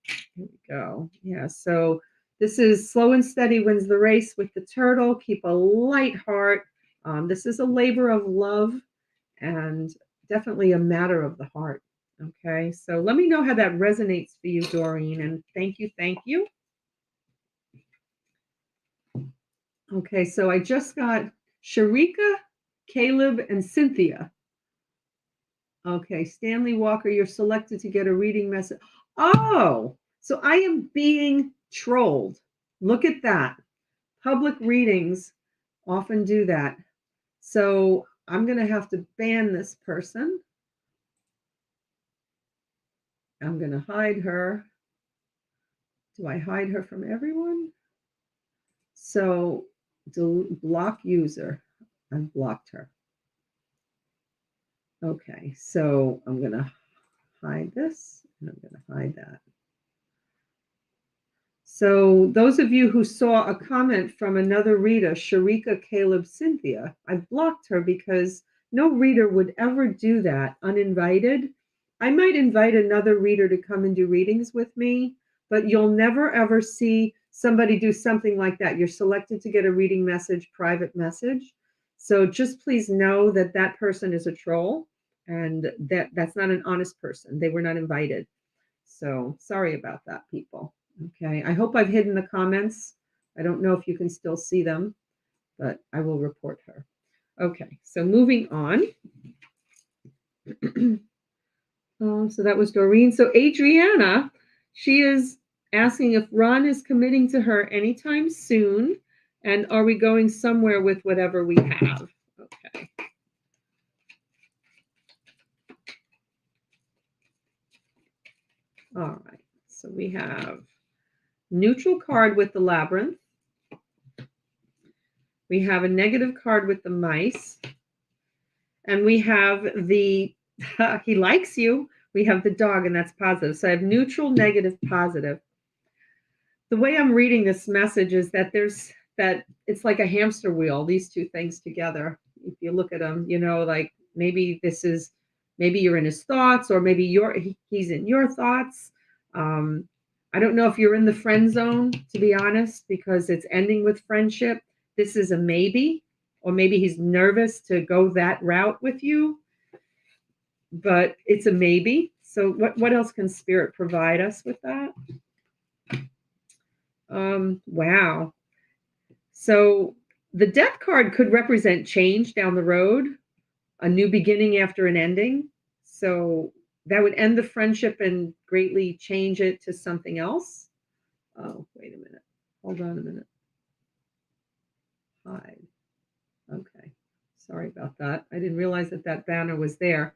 Speaker 1: Here we go. Yeah. So this is slow and steady wins the race with the turtle. Keep a light heart. This is a labor of love and definitely a matter of the heart. Okay. So let me know how that resonates for you, Doreen. And thank you. Thank you. Okay. So I just got Sharika, Caleb, and Cynthia. Okay. Stanley Walker, you're selected to get a reading message. Oh, so I am being trolled. Look at that. Public readings often do that. So I'm going to have to ban this person. I'm going to hide her. Do I hide her from everyone? So block user. I've blocked her. Okay, so I'm going to hide this and I'm going to hide that. So those of you who saw a comment from another reader, Sharika, Caleb, Cynthia, I've blocked her because no reader would ever do that uninvited. I might invite another reader to come and do readings with me, but you'll never ever see somebody do something like that. You're selected to get a reading message, private message. So just please know that that person is a troll and that's not an honest person. They were not invited. So sorry about that, people. Okay, I hope I've hidden the comments. I don't know if you can still see them, but I will report her. Okay, so moving on. So that was Doreen. So Adriana, she is asking if Ron is committing to her anytime soon, and are we going somewhere with whatever we have? Okay. All right, so we have neutral card with the labyrinth. We have a negative card with the mice. And we have the, he likes you. We have the dog, and that's positive. So I have neutral, negative, positive. The way I'm reading this message is that it's like a hamster wheel, these two things together. If you look at them, like maybe you're in his thoughts, or maybe he's in your thoughts. I don't know if you're in the friend zone, to be honest, because it's ending with friendship. This is a maybe, or maybe he's nervous to go that route with you, but it's a maybe. So what else can Spirit provide us with that? Wow. So the Death card could represent change down the road, a new beginning after an ending. So that would end the friendship and greatly change it to something else. Oh, wait a minute. Hold on a minute. Hide. Okay. Sorry about that. I didn't realize that banner was there.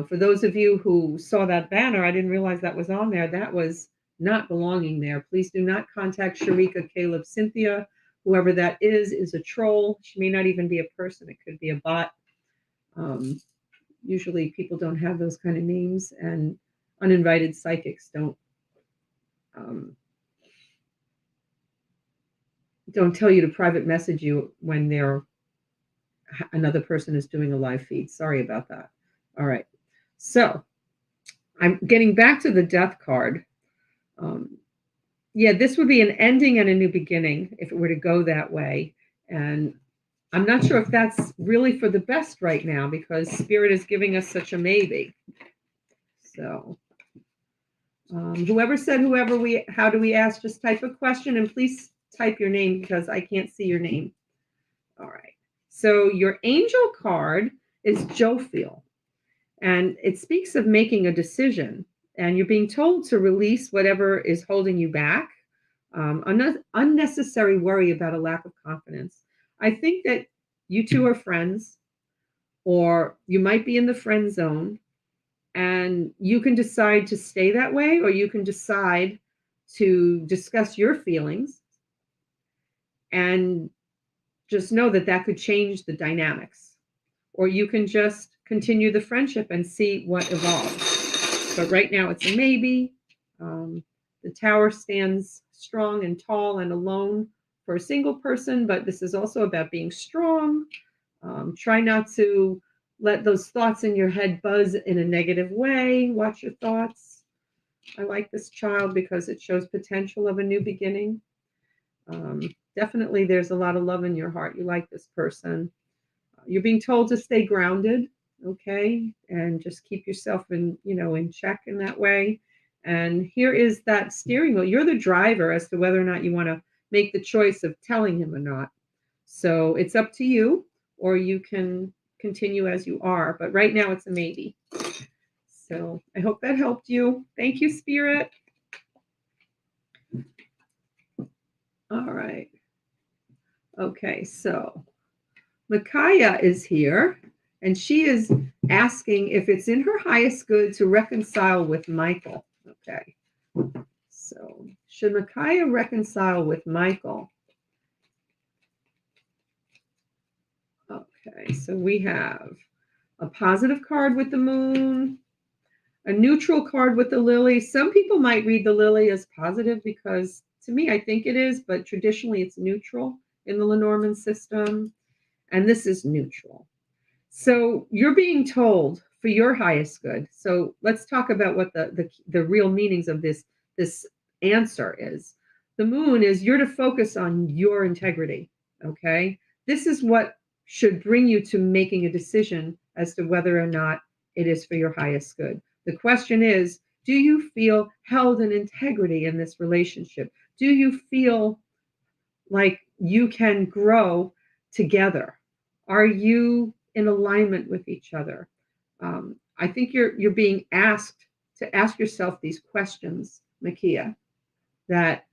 Speaker 1: For those of you who saw that banner, I didn't realize that was on there. That was not belonging there. Please do not contact Sharika, Caleb, Cynthia. Whoever that is a troll. She may not even be a person. It could be a bot. Usually people don't have those kind of names, and uninvited psychics don't tell you to private message you when another person is doing a live feed. Sorry about that. All right. So I'm getting back to the Death card. Yeah, this would be an ending and a new beginning if it were to go that way. And I'm not sure if that's really for the best right now, because Spirit is giving us such a maybe. So whoever said how do we ask, just type a question, and please type your name because I can't see your name. All right. So your angel card is Jophiel, and it speaks of making a decision, and you're being told to release whatever is holding you back, unnecessary worry about a lack of confidence. I think that you two are friends, or you might be in the friend zone, and you can decide to stay that way, or you can decide to discuss your feelings and just know that that could change the dynamics. Or you can just continue the friendship and see what evolves. But right now it's a maybe. The tower stands strong and tall and alone for a single person, but this is also about being strong. Try not to let those thoughts in your head buzz in a negative way. Watch your thoughts. I like this child because it shows potential of a new beginning. Definitely there's a lot of love in your heart. You like this person. You're being told to stay grounded, okay, and just keep yourself in check in that way. And here is that steering wheel. You're the driver as to whether or not you want to make the choice of telling him or not. So it's up to you, or you can continue as you are. But right now it's a maybe. So I hope that helped you. Thank you, Spirit. All right. Okay, so Micaiah is here, and she is asking if it's in her highest good to reconcile with Michael. Okay, so should Micaiah reconcile with Michael? Okay, so we have a positive card with the moon, a neutral card with the lily. Some people might read the lily as positive because, to me, I think it is, but traditionally it's neutral in the Lenormand system. And this is neutral. So you're being told for your highest good. So let's talk about what the real meanings of this answer is. The moon is you're to focus on your integrity. Okay. This is what should bring you to making a decision as to whether or not it is for your highest good. The question is, do you feel held in integrity in this relationship? Do you feel like you can grow together? Are you in alignment with each other? I think you're being asked to ask yourself these questions, Makia, that,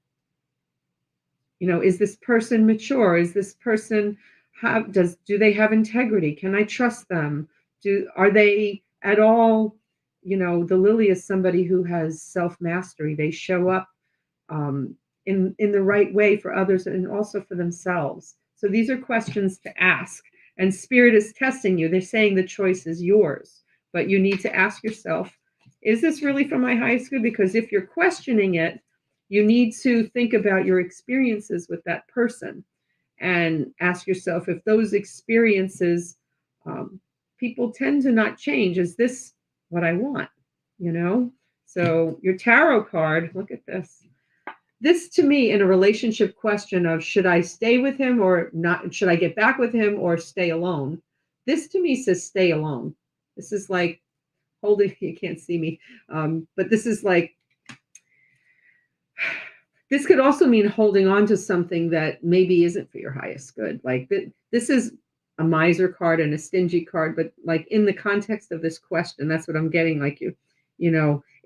Speaker 1: is this person mature? Is this person do they have integrity? Can I trust them? Are they at all, the lily is somebody who has self-mastery. They show up in the right way for others and also for themselves. So these are questions to ask. And Spirit is testing you. They're saying the choice is yours. But you need to ask yourself, is this really for my highest good? Because if you're questioning it, you need to think about your experiences with that person and ask yourself if those experiences, people tend to not change. Is this what I want? So your tarot card, look at this. This to me in a relationship question of should I stay with him or not? Should I get back with him or stay alone? This to me says stay alone. This is like holding, you can't see me, but this is like, this could also mean holding on to something that maybe isn't for your highest good. Like this is a miser card and a stingy card, but like in the context of this question, that's what I'm getting. Like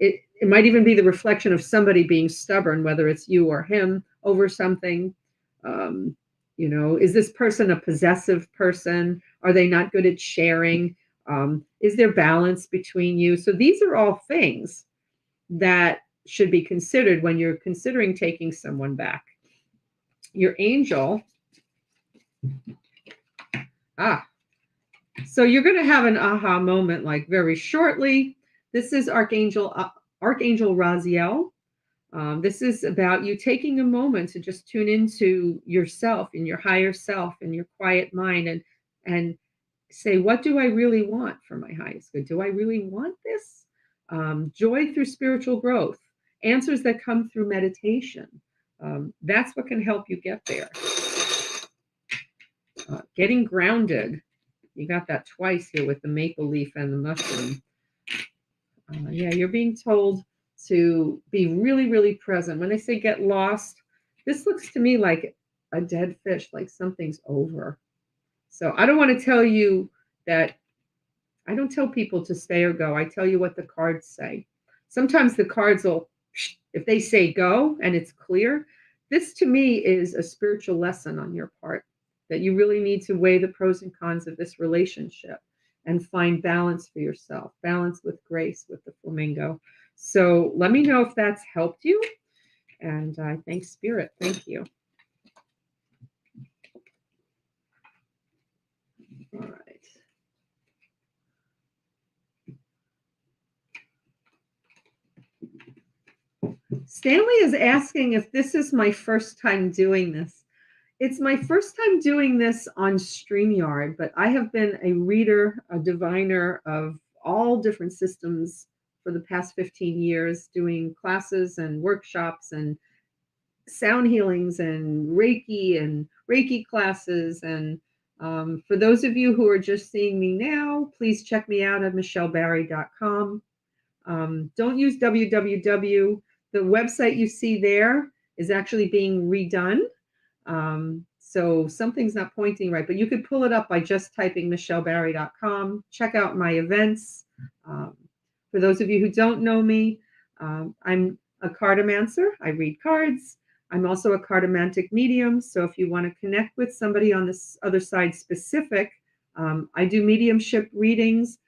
Speaker 1: it might even be the reflection of somebody being stubborn, whether it's you or him over something. Is this person a possessive person? Are they not good at sharing? Is there balance between you? So these are all things that should be considered when you're considering taking someone back. Your angel. So you're going to have an aha moment like very shortly. This is Archangel Raziel. This is about you taking a moment to just tune into yourself and your higher self and your quiet mind and say, what do I really want for my highest good? Do I really want this? Joy through spiritual growth, answers that come through meditation. That's what can help you get there. Getting grounded. You got that twice here with the maple leaf and the mushroom. You're being told to be really, really present. When they say get lost, This looks to me like a dead fish, like something's over. So I don't want to tell you that. I don't tell people to stay or go. I tell you what the cards say. Sometimes the cards will, if they say go and it's clear, this to me is a spiritual lesson on your part that you really need to weigh the pros and cons of this relationship and find balance for yourself, balance with grace with the flamingo. So let me know if that's helped you. And I thank Spirit. Thank you. All right. Stanley is asking if this is my first time doing this. It's my first time doing this on StreamYard, but I have been a reader, a diviner of all different systems for the past 15 years, doing classes and workshops and sound healings and Reiki classes. And for those of you who are just seeing me now, please check me out at michellebarry.com. Don't use www. The website you see there is actually being redone. So something's not pointing right, but you could pull it up by just typing michellebarry.com. Check out my events. For those of you who don't know me, I'm a cartomancer. I read cards. I'm also a cartomantic medium. So if you want to connect with somebody on this other side specific, I do mediumship readings.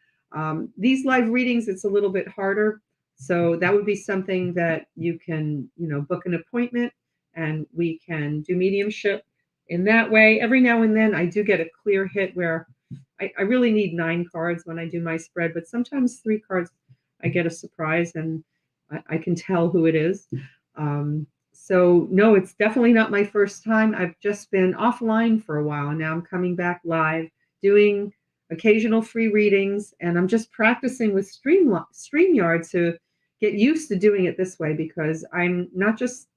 Speaker 1: These live readings, it's a little bit harder. So that would be something that you can, book an appointment and we can do mediumship in that way. Every now and then I do get a clear hit where I really need 9 cards when I do my spread, but sometimes 3 cards I get a surprise and I can tell who it is. So no, it's definitely not my first time. I've just been offline for a while and now I'm coming back live doing occasional free readings, and I'm just practicing with StreamYard to get used to doing it this way because I'm not just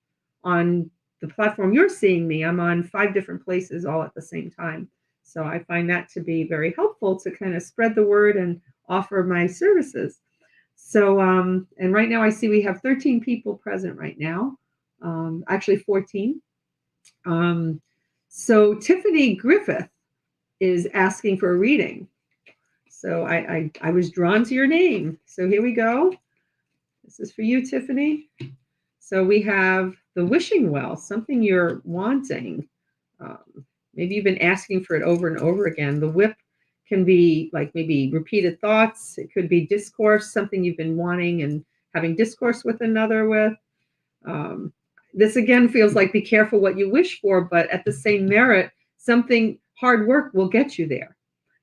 Speaker 1: on the platform you're seeing me, I'm on 5 different places all at the same time. So I find that to be very helpful to kind of spread the word and offer my services. So, and right now I see we have 13 people present right now, actually 14. So Tiffany Griffith is asking for a reading. So I was drawn to your name. So here we go. This is for you, Tiffany. So we have the wishing well, something you're wanting. Maybe you've been asking for it over and over again. The whip can be like maybe repeated thoughts. It could be discourse, something you've been wanting and having discourse with another with. This again feels like be careful what you wish for, but at the same merit, something hard work will get you there.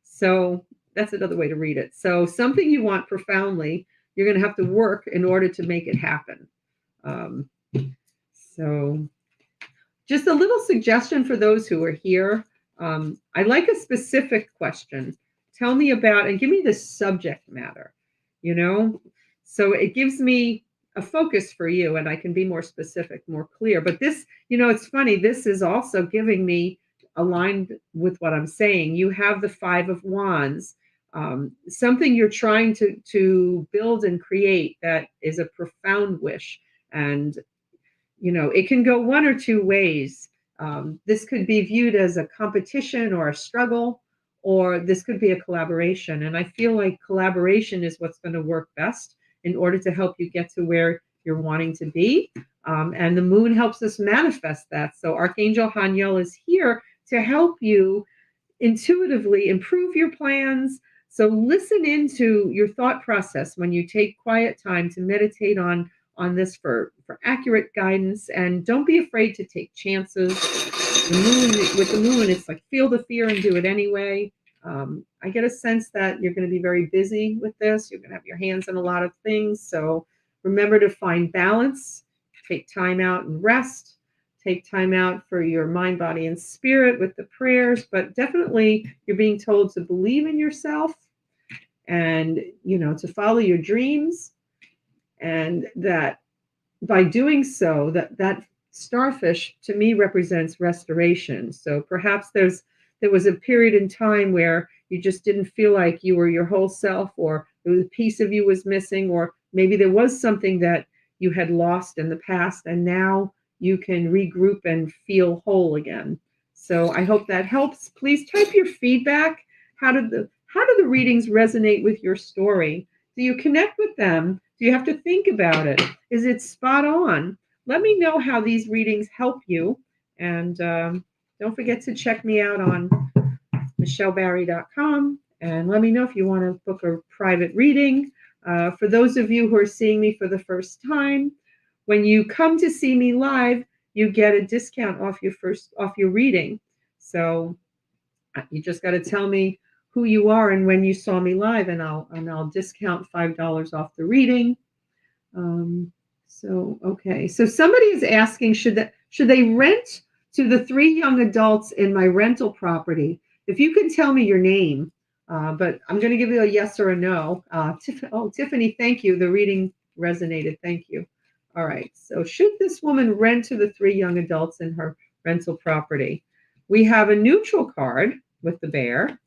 Speaker 1: So that's another way to read it. So something you want profoundly, you're going to have to work in order to make it happen. So just a little suggestion for those who are here. I like a specific question. Tell me about and give me the subject matter, so it gives me a focus for you and I can be more specific, more clear. But this, it's funny. This is also giving me aligned with what I'm saying. You have the 5 of Wands, something you're trying to build and create that is a profound wish. And, it can go one or two ways. This could be viewed as a competition or a struggle, or this could be a collaboration. And I feel like collaboration is what's going to work best in order to help you get to where you're wanting to be. And the moon helps us manifest that. So Archangel Haniel is here to help you intuitively improve your plans. So listen into your thought process when you take quiet time to meditate on this for accurate guidance. And don't be afraid to take chances. With the moon, it's like feel the fear and do it anyway. I get a sense that you're going to be very busy with this. You're going to have your hands in a lot of things. So remember to find balance, take time out and rest, take time out for your mind, body, and spirit with the prayers. But definitely you're being told to believe in yourself and, to follow your dreams. And that by doing so, that starfish to me represents restoration. So perhaps there was a period in time where you just didn't feel like you were your whole self, or there was a piece of you was missing, or maybe there was something that you had lost in the past, and now you can regroup and feel whole again. So I hope that helps. Please type your feedback. How do the readings resonate with your story? Do you connect with them? Do you have to think about it? Is it spot on? Let me know how these readings help you. And don't forget to check me out on michellebarry.com and let me know if you want to book a private reading. For those of you who are seeing me for the first time, when you come to see me live, you get a discount off your reading. So you just got to tell me who you are and when you saw me live, and I'll discount $5 off the reading. Okay. So somebody is asking, should they rent to the 3 young adults in my rental property? If you can tell me your name, but I'm going to give you a yes or a no. Tiffany, thank you. The reading resonated. Thank you. All right. So should this woman rent to the 3 young adults in her rental property? We have a neutral card with the bear.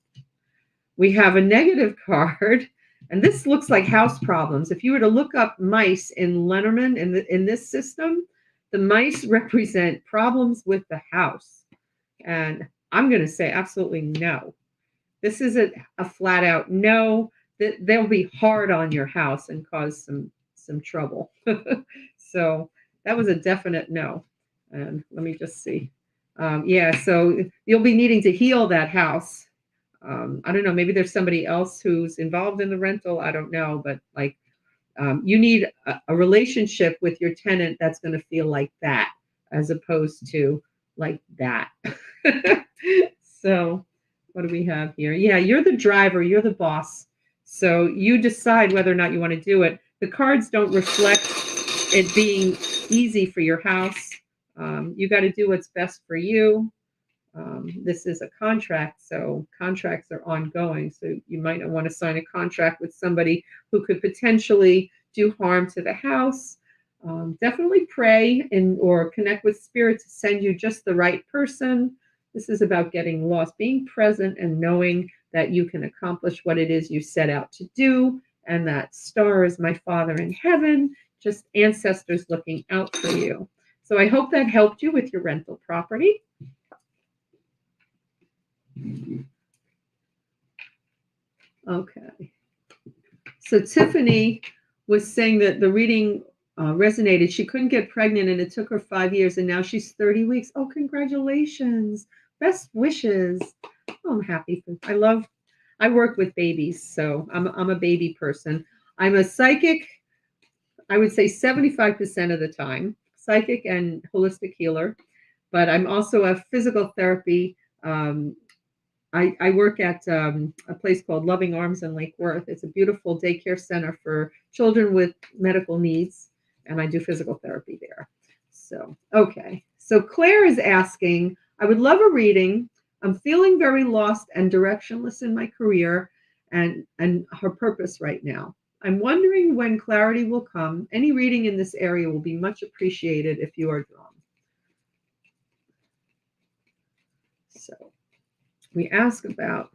Speaker 1: We have a negative card. And this looks like house problems. If you were to look up mice in Lenormand in this system, the mice represent problems with the house. And I'm going to say absolutely no. This is a flat out no. They'll be hard on your house and cause some trouble. So that was a definite no. And let me just see. So you'll be needing to heal that house. I don't know, maybe there's somebody else who's involved in the rental. I don't know, but you need a relationship with your tenant that's going to feel like that as opposed to like that. So what do we have here? Yeah, you're the driver, you're the boss. So you decide whether or not you want to do it. The cards don't reflect it being easy for your house. You got to do what's best for you. This is a contract, so contracts are ongoing. So you might not want to sign a contract with somebody who could potentially do harm to the house. Definitely pray or connect with spirit to send you just the right person. This is about getting lost, being present and knowing that you can accomplish what it is you set out to do. And that star is my Father in heaven, just ancestors looking out for you. So I hope that helped you with your rental property. Okay. So Tiffany was saying that the reading resonated. She couldn't get pregnant and it took her 5 years and now she's 30 weeks. Oh, congratulations. Best wishes. Oh, I'm happy. I work with babies, so I'm a baby person. I'm a psychic, I would say 75% of the time, psychic and holistic healer, but I'm also a physical therapy. I work at a place called Loving Arms in Lake Worth. It's a beautiful daycare center for children with medical needs, and I do physical therapy there. So, okay. So Claire is asking, I would love a reading. I'm feeling very lost and directionless in my career and her purpose right now. I'm wondering when clarity will come. Any reading in this area will be much appreciated if you are drawn. So we ask about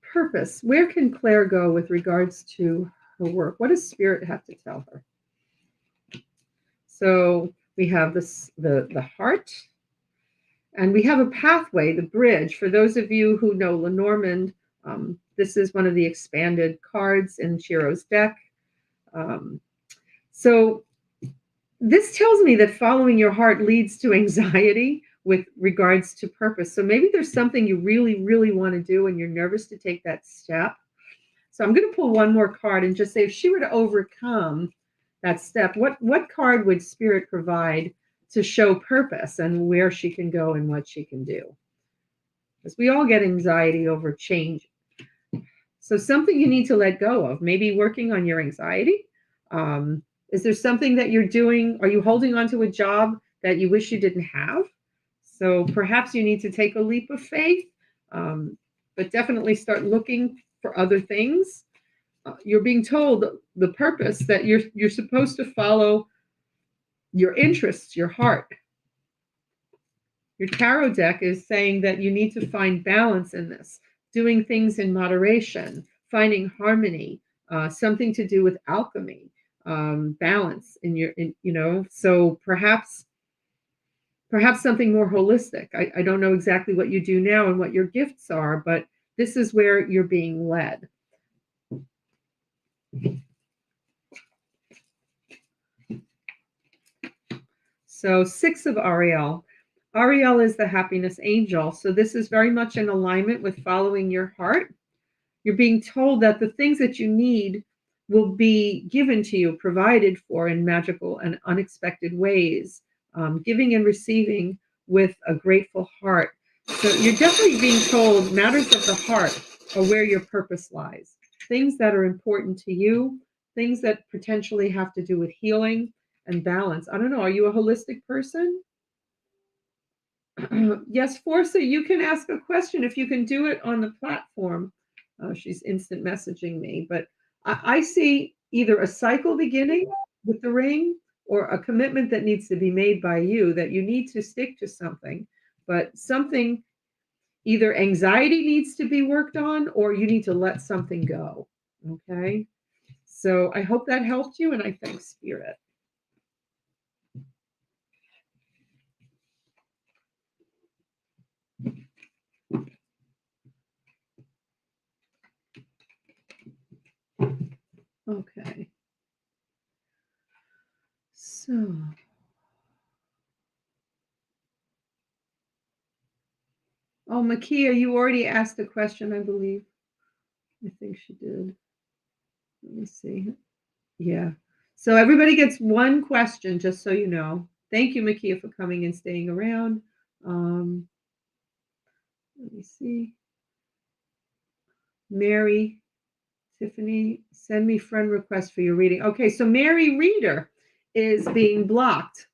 Speaker 1: purpose. Where can Claire go with regards to her work? What does Spirit have to tell her? So we have the heart, and we have a pathway, the bridge. For those of you who know Lenormand, this is one of the expanded cards in Chiro's deck. So this tells me that following your heart leads to anxiety with regards to purpose. So maybe there's something you really, really want to do and you're nervous to take that step. So I'm going to pull one more card and just say, if she were to overcome that step, what card would Spirit provide to show purpose and where she can go and what she can do? Because we all get anxiety over change. So something you need to let go of, maybe working on your anxiety. Is there something that you're doing? Are you holding on to a job that you wish you didn't have? So perhaps you need to take a leap of faith, but definitely start looking for other things. You're being told the purpose that you're supposed to follow your interests, your heart. Your tarot deck is saying that you need to find balance in this, doing things in moderation, finding harmony, something to do with alchemy, balance in your. So perhaps perhaps something more holistic. I don't know exactly what you do now and what your gifts are, but this is where you're being led. So 6 of Ariel. Ariel is the happiness angel. So this is very much in alignment with following your heart. You're being told that the things that you need will be given to you, provided for in magical and unexpected ways, giving and receiving with a grateful heart. So you're definitely being told matters of the heart are where your purpose lies. Things that are important to you, things that potentially have to do with healing and balance. I don't know. Are you a holistic person? Yes, Forza, you can ask a question if you can do it on the platform. She's instant messaging me, but I see either a cycle beginning with the ring or a commitment that needs to be made by you that you need to stick to something, but something either anxiety needs to be worked on or you need to let something go. Okay. So I hope that helped you and I thank Spirit. Okay. So, oh, Makia, you already asked a question, I believe. I think she did. Let me see. Yeah. So everybody gets one question, just so you know. Thank you, Makia, for coming and staying around. Um, let me see. Mary, Tiffany, send me friend request for your reading. Okay, so Mary Reader is being blocked.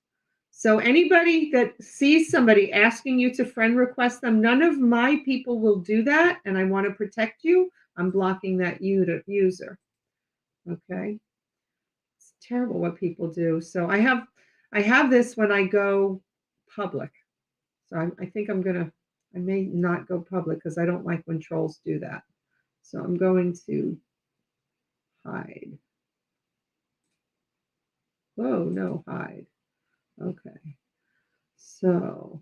Speaker 1: So anybody that sees somebody asking you to friend request them, none of my people will do that, and I want to protect you. I'm blocking that user. Okay. It's terrible what people do. So I have this when I go public. So I think I may not go public because I don't like when trolls do that. So I'm going to hide. Whoa, no, hide. Okay. So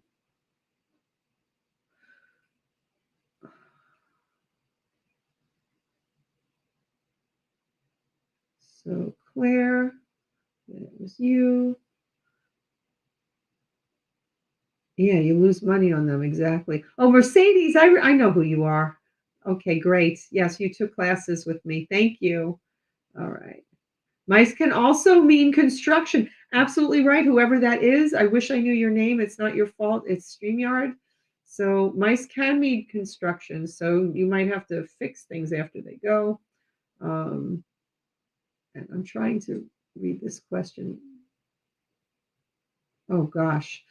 Speaker 1: Claire, it was you. Yeah, you lose money on them, exactly. Oh, Mercedes, I know who you are. Okay, great. Yes, you took classes with me. Thank you. All right. Mice can also mean construction. Absolutely right. Whoever that is, I wish I knew your name. It's not your fault. It's StreamYard. So mice can mean construction. So you might have to fix things after they go. And I'm trying to read this question. Oh gosh.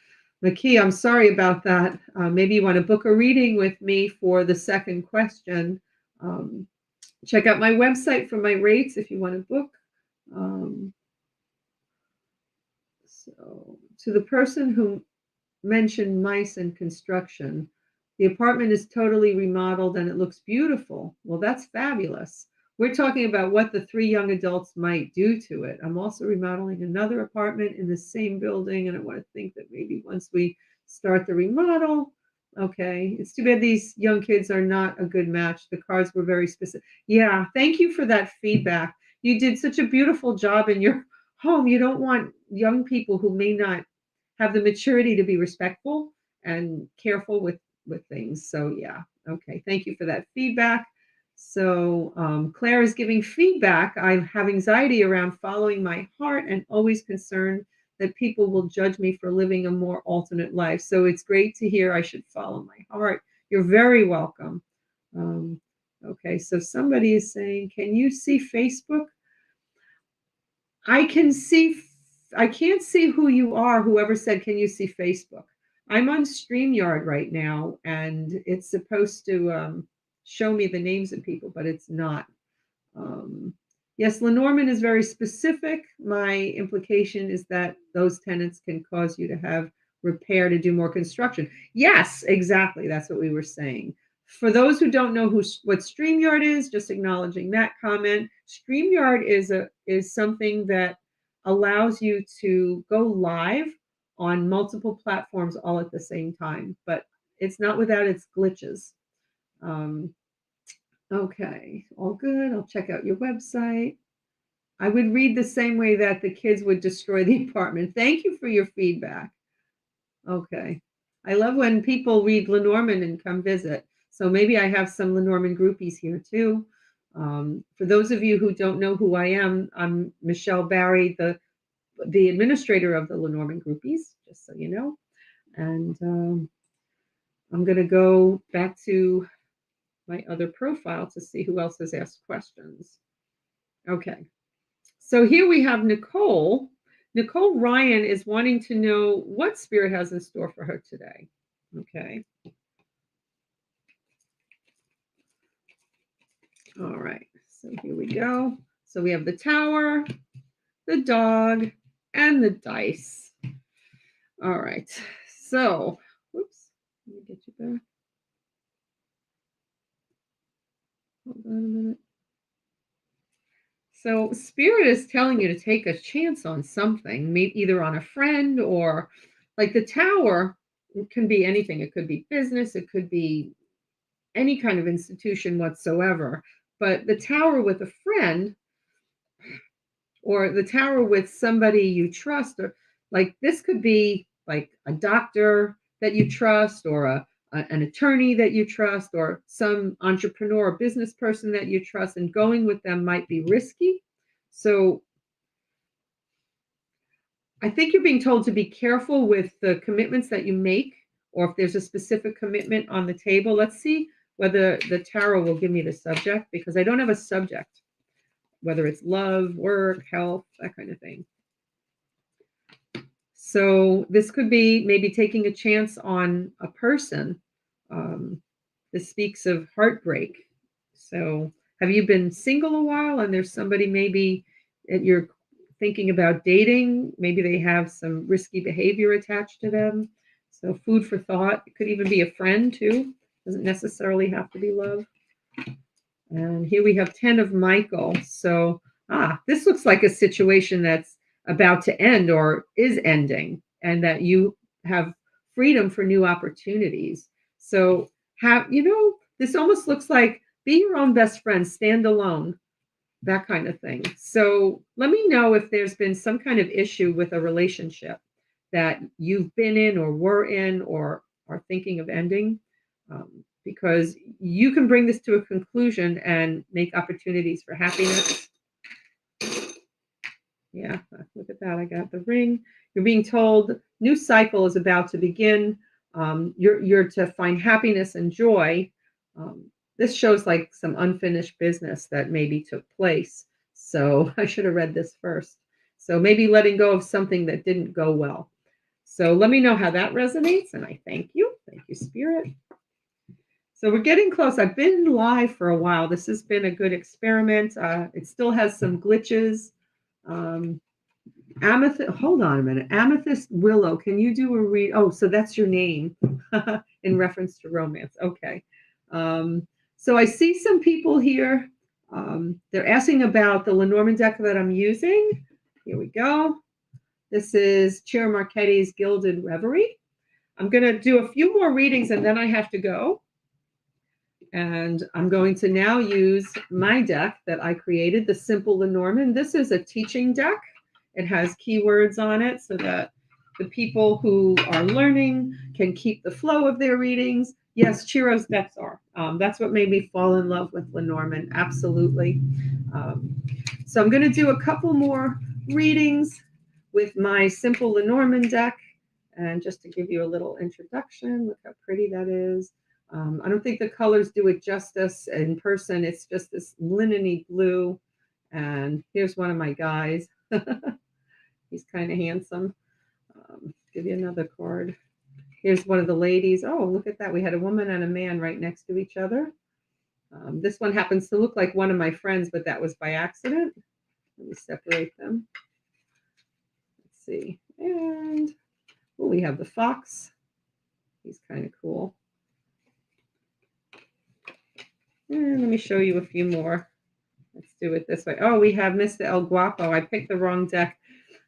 Speaker 1: Maki, I'm sorry about that. Maybe you want to book a reading with me for the second question. Um, check out my website for my rates if you want to book. So, to the person who mentioned mice and construction, the apartment is totally remodeled and it looks beautiful. Well, that's fabulous. We're talking about what the 3 young adults might do to it. I'm also remodeling another apartment in the same building, and I want to think that maybe once we start the remodel, okay, it's too bad these young kids are not a good match. The cards were very specific. Yeah, thank you for that feedback. You did such a beautiful job in your home. You don't want young people who may not have the maturity to be respectful and careful with things. So yeah, okay. Thank you for that feedback. So Claire is giving feedback. I have anxiety around following my heart and always concerned that people will judge me for living a more alternate life. So it's great to hear I should follow my heart. You're very welcome. Um, okay, so somebody is saying, can you see Facebook? I can see, I can't see who you are, whoever said, can you see Facebook? I'm on StreamYard right now, and it's supposed to show me the names of people, but it's not. Um, yes, Lenormand is very specific. My implication is that those tenants can cause you to have repair to do more construction. Yes, exactly. That's what we were saying. For those who don't know what StreamYard is, just acknowledging that comment. StreamYard is something that allows you to go live on multiple platforms all at the same time, but it's not without its glitches. Um, okay, all good. I'll check out your website. I would read the same way that the kids would destroy the apartment. Thank you for your feedback. Okay. I love when people read Lenormand and come visit. So maybe I have some Lenormand groupies here too. For those of you who don't know who I am, I'm Michelle Barry, the administrator of the Lenormand groupies, just so you know. And I'm going to go back to my other profile to see who else has asked questions. Okay. So here we have Nicole. Nicole Ryan is wanting to know what Spirit has in store for her today. Okay. All right. So here we go. So we have the tower, the dog, and the dice. All right. So, whoops. Let me get you back. Hold on a minute. So Spirit is telling you to take a chance on something, maybe either on a friend or like the tower. It can be anything. It could be business. It could be any kind of institution whatsoever. But the tower with a friend or the tower with somebody you trust, or like this could be like a doctor that you trust or an attorney that you trust or some entrepreneur or business person that you trust, and going with them might be risky. So I think you're being told to be careful with the commitments that you make, or if there's a specific commitment on the table. Let's see whether the tarot will give me the subject, because I don't have a subject, whether it's love, work, health, that kind of thing. So this could be maybe taking a chance on a person. This speaks of heartbreak. So have you been single a while and there's somebody maybe that you're thinking about dating? Maybe they have some risky behavior attached to them. So food for thought. It could even be a friend too. Doesn't necessarily have to be love. And here we have 10 of Michael. So, this looks like a situation that's about to end or is ending, and that you have freedom for new opportunities. So, this almost looks like be your own best friend, stand alone, that kind of thing. So, let me know if there's been some kind of issue with a relationship that you've been in or were in or are thinking of ending. Because you can bring this to a conclusion and make opportunities for happiness. Yeah, look at that. I got the ring. You're being told new cycle is about to begin. You're to find happiness and joy. This shows like some unfinished business that maybe took place. So I should have read this first. So maybe letting go of something that didn't go well. So let me know how that resonates. And I thank you. Thank you, Spirit. So we're getting close. I've been live for a while. This has been a good experiment. It still has some glitches. Amethyst, hold on a minute. Amethyst Willow, can you do a read? Oh, so that's your name in reference to romance. Okay. So I see some people here. They're asking about the Lenormand deck that I'm using. Here we go. This is Chiara Marchetti's Gilded Reverie. I'm going to do a few more readings and then I have to go. And I'm going to now use my deck that I created, the Simple Lenormand. This is a teaching deck. It has keywords on it so that the people who are learning can keep the flow of their readings. Yes, Chiro's decks are. That's what made me fall in love with Lenormand, absolutely. So I'm going to do a couple more readings with my Simple Lenormand deck. And just to give you a little introduction, look how pretty that is. I don't think the colors do it justice in person. It's just this linen-y blue. And here's one of my guys. He's kind of handsome. Give you another card. Here's one of the ladies. Oh, look at that. We had a woman and a man right next to each other. This one happens to look like one of my friends, but that was by accident. Let me separate them. Let's see. And we have the fox. He's kind of cool. And let me show you a few more. Let's do it this way. Oh, we have Mr. El Guapo. I picked the wrong deck.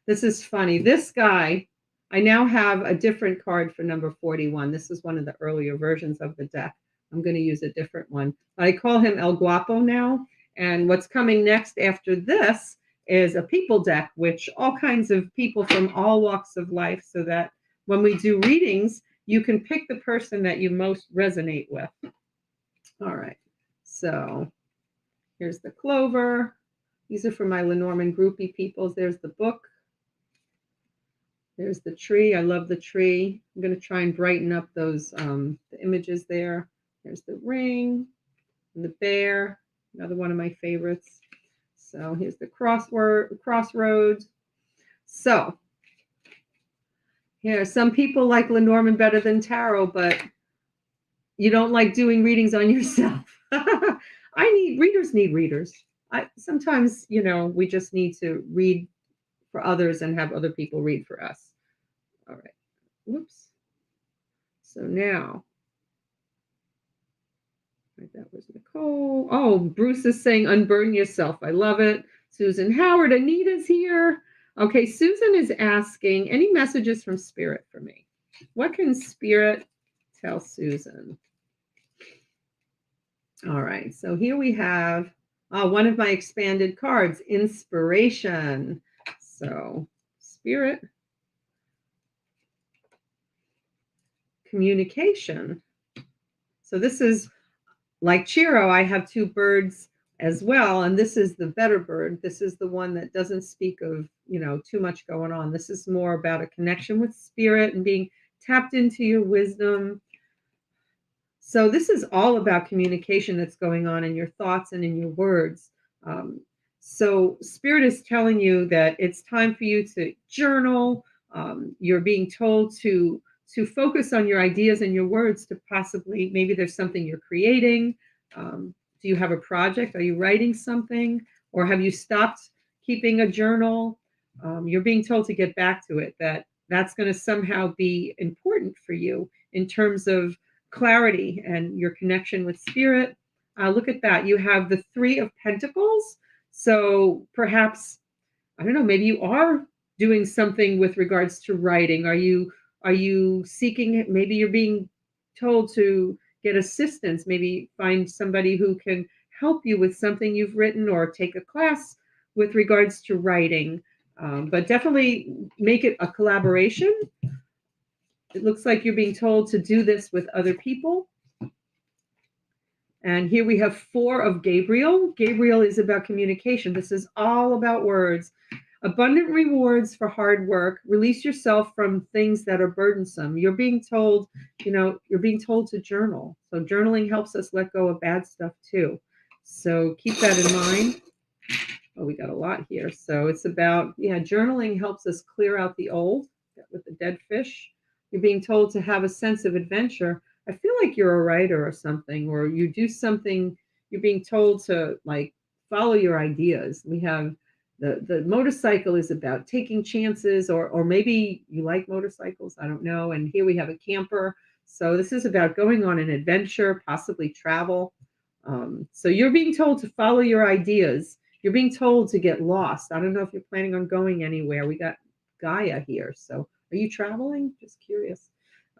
Speaker 1: This is funny. This guy I now have a different card for number 41. This is one of the earlier versions of the deck. I'm going to use a different one. I call him El Guapo now. And what's coming next after this is a people deck, which all kinds of people from all walks of life, so that when we do readings, you can pick the person that you most resonate with. All right. So here's the clover. These are for my Lenormand groupie peoples. There's the book. There's the tree. I love the tree. I'm going to try and brighten up those the images there. There's the ring and the bear, another one of my favorites. So here's the crossroads. So here, some people like Lenormand better than tarot, but you don't like doing readings on yourself. Readers need readers. Sometimes, we just need to read for others and have other people read for us. All right. Whoops. So now, that was Nicole. Oh, Bruce is saying unburden yourself. I love it. Susan Howard, Anita's here. Okay, Susan is asking, any messages from Spirit for me? What can Spirit tell Susan? All right, so here we have one of my expanded cards, inspiration. So, Spirit, communication. So this is like Chiro, I have two birds as well, and this is the better bird. This is the one that doesn't speak of, too much going on. This is more about a connection with Spirit and being tapped into your wisdom. So this is all about communication that's going on in your thoughts and in your words. So Spirit is telling you that it's time for you to journal. You're being told to focus on your ideas and your words, to possibly, maybe there's something you're creating. Do you have a project? Are you writing something? Or have you stopped keeping a journal? You're being told to get back to it, that's going to somehow be important for you in terms of clarity and your connection with Spirit. Look at that. You have the Three of Pentacles. So perhaps, I don't know, maybe you are doing something with regards to writing. Are you seeking, maybe you're being told to get assistance, maybe find somebody who can help you with something you've written, or take a class with regards to writing. But definitely make it a collaboration. It looks like you're being told to do this with other people. And here we have Four of Gabriel. Gabriel is about communication. This is all about words. Abundant rewards for hard work. Release yourself from things that are burdensome. You're being told, to journal. So journaling helps us let go of bad stuff too. So keep that in mind. Oh, we got a lot here. So it's about, journaling helps us clear out the old with the dead fish. You're being told to have a sense of adventure. I feel like you're a writer or something, or you do something, you're being told to follow your ideas. We have the motorcycle is about taking chances, or maybe you like motorcycles, I don't know. And here we have a camper. So this is about going on an adventure, possibly travel. So you're being told to follow your ideas. You're being told to get lost. I don't know if you're planning on going anywhere. We got Gaia here. So are you traveling? Just curious.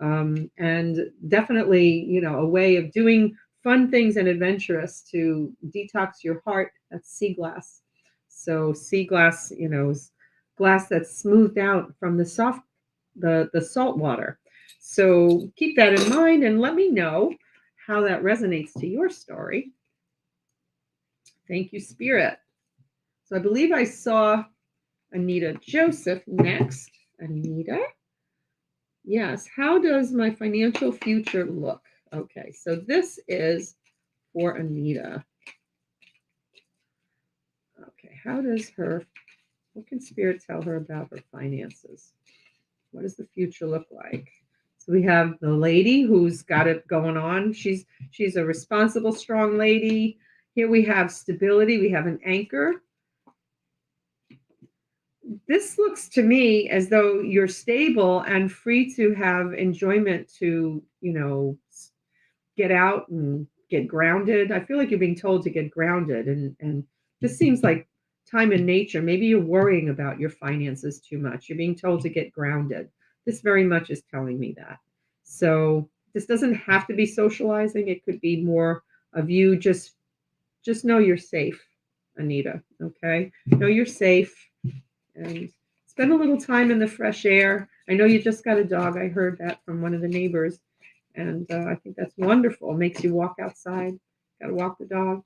Speaker 1: And definitely, a way of doing fun things and adventurous to detox your heart. That's sea glass. So sea glass, is glass that's smoothed out from the salt water. So keep that in mind and let me know how that resonates to your story. Thank you, Spirit. So I believe I saw Anita Joseph next. Anita? Yes. How does my financial future look? Okay. So this is for Anita. Okay. What can Spirit tell her about her finances? What does the future look like? So we have the lady who's got it going on. She's a responsible, strong lady. Here we have stability. We have an anchor. This looks to me as though you're stable and free to have enjoyment, to, get out and get grounded. I feel like you're being told to get grounded. And this seems like time in nature. Maybe you're worrying about your finances too much. You're being told to get grounded. This very much is telling me that. So this doesn't have to be socializing. It could be more of you just know you're safe, Anita. Okay, know you're safe and spend a little time in the fresh air. I know you just got a dog. I heard that from one of the neighbors, and I think that's wonderful. It makes you walk outside. Got to walk the dog.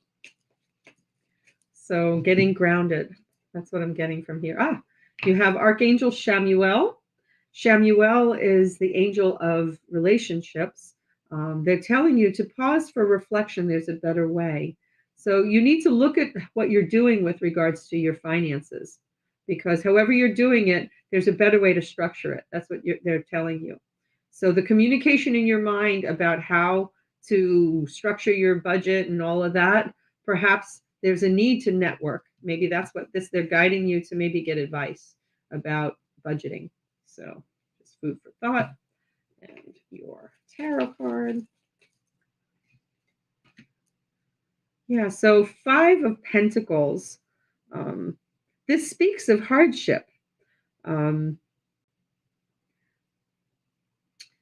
Speaker 1: So getting grounded. That's what I'm getting from here. You have Archangel Shamuel. Shamuel is the angel of relationships. They're telling you to pause for reflection. There's a better way. So you need to look at what you're doing with regards to your finances, because however you're doing it, there's a better way to structure it. That's what they're telling you. So the communication in your mind about how to structure your budget and all of that, perhaps there's a need to network. Maybe that's what this they're guiding you to maybe get advice about budgeting. So just food for thought. And your tarot card. Yeah, so Five of Pentacles. This speaks of hardship. Um,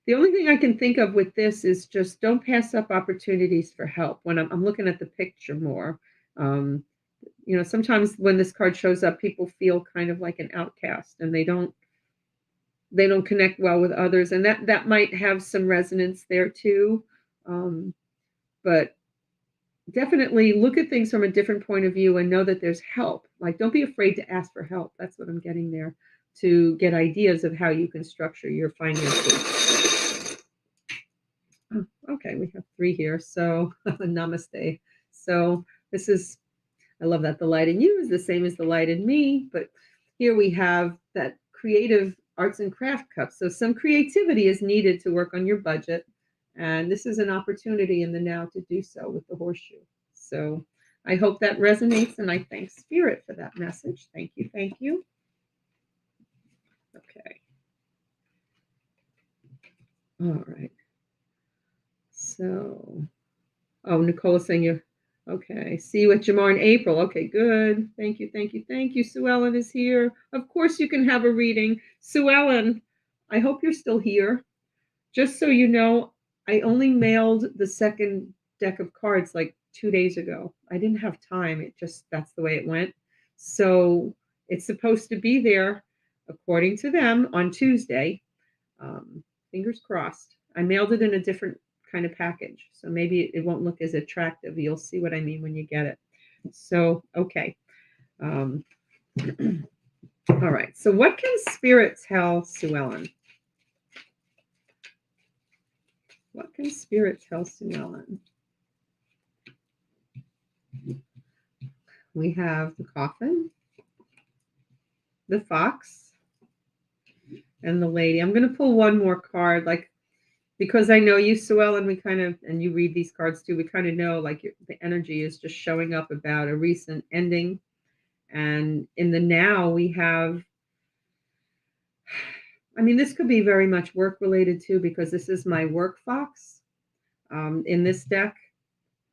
Speaker 1: the only thing I can think of with this is just don't pass up opportunities for help. When I'm looking at the picture more, um, sometimes when this card shows up, people feel kind of like an outcast, and they don't connect well with others, and that might have some resonance there too. But definitely look at things from a different point of view and know that there's help. Like, don't be afraid to ask for help. That's what I'm getting there, to get ideas of how you can structure your finances. Oh, okay, we have three here. So namaste. So this is, I love that the light in you is the same as the light in me, but here we have that creative arts and craft cup. So some creativity is needed to work on your budget. And this is an opportunity in the now to do so with the horseshoe. So I hope that resonates, and I thank Spirit for that message. Thank you. Thank you. Okay. All right. So, Nicole saying you. Okay. See you at Jamar in April. Okay, good. Thank you. Thank you. Thank you. Sue Ellen is here. Of course, you can have a reading. Sue Ellen, I hope you're still here. Just so you know, I only mailed the second deck of cards like 2 days ago. I didn't have time. That's the way it went. So it's supposed to be there, according to them, on Tuesday. Fingers crossed. I mailed it in a different kind of package. So maybe it won't look as attractive. You'll see what I mean when you get it. So, okay. All right. So what can Spirit tell Sue Ellen? What can Spirit tell Sue Ellen? We have the coffin, the fox, and the lady. I'm going to pull one more card, because I know you, Sue Ellen, and you read these cards too, we kind of know the energy is just showing up about a recent ending. And in the now, we have, this could be very much work related too, because this is my work fox in this deck.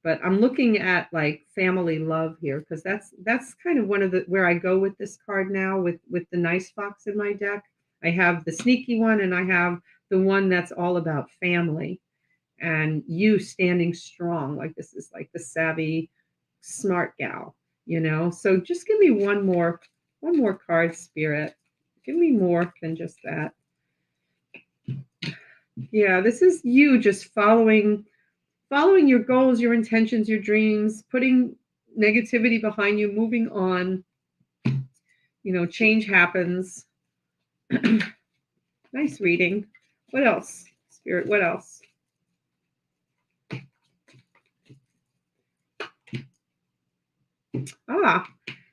Speaker 1: But I'm looking at family love here, because that's kind of one of where I go with this card now, with the nice fox in my deck. I have the sneaky one, and I have the one that's all about family and you standing strong. This is the savvy, smart gal, So just give me one more card, Spirit. Give me more than just that. Yeah, this is you just following your goals, your intentions, your dreams, putting negativity behind you, moving on. Change happens. Nice reading. What else, Spirit? What else?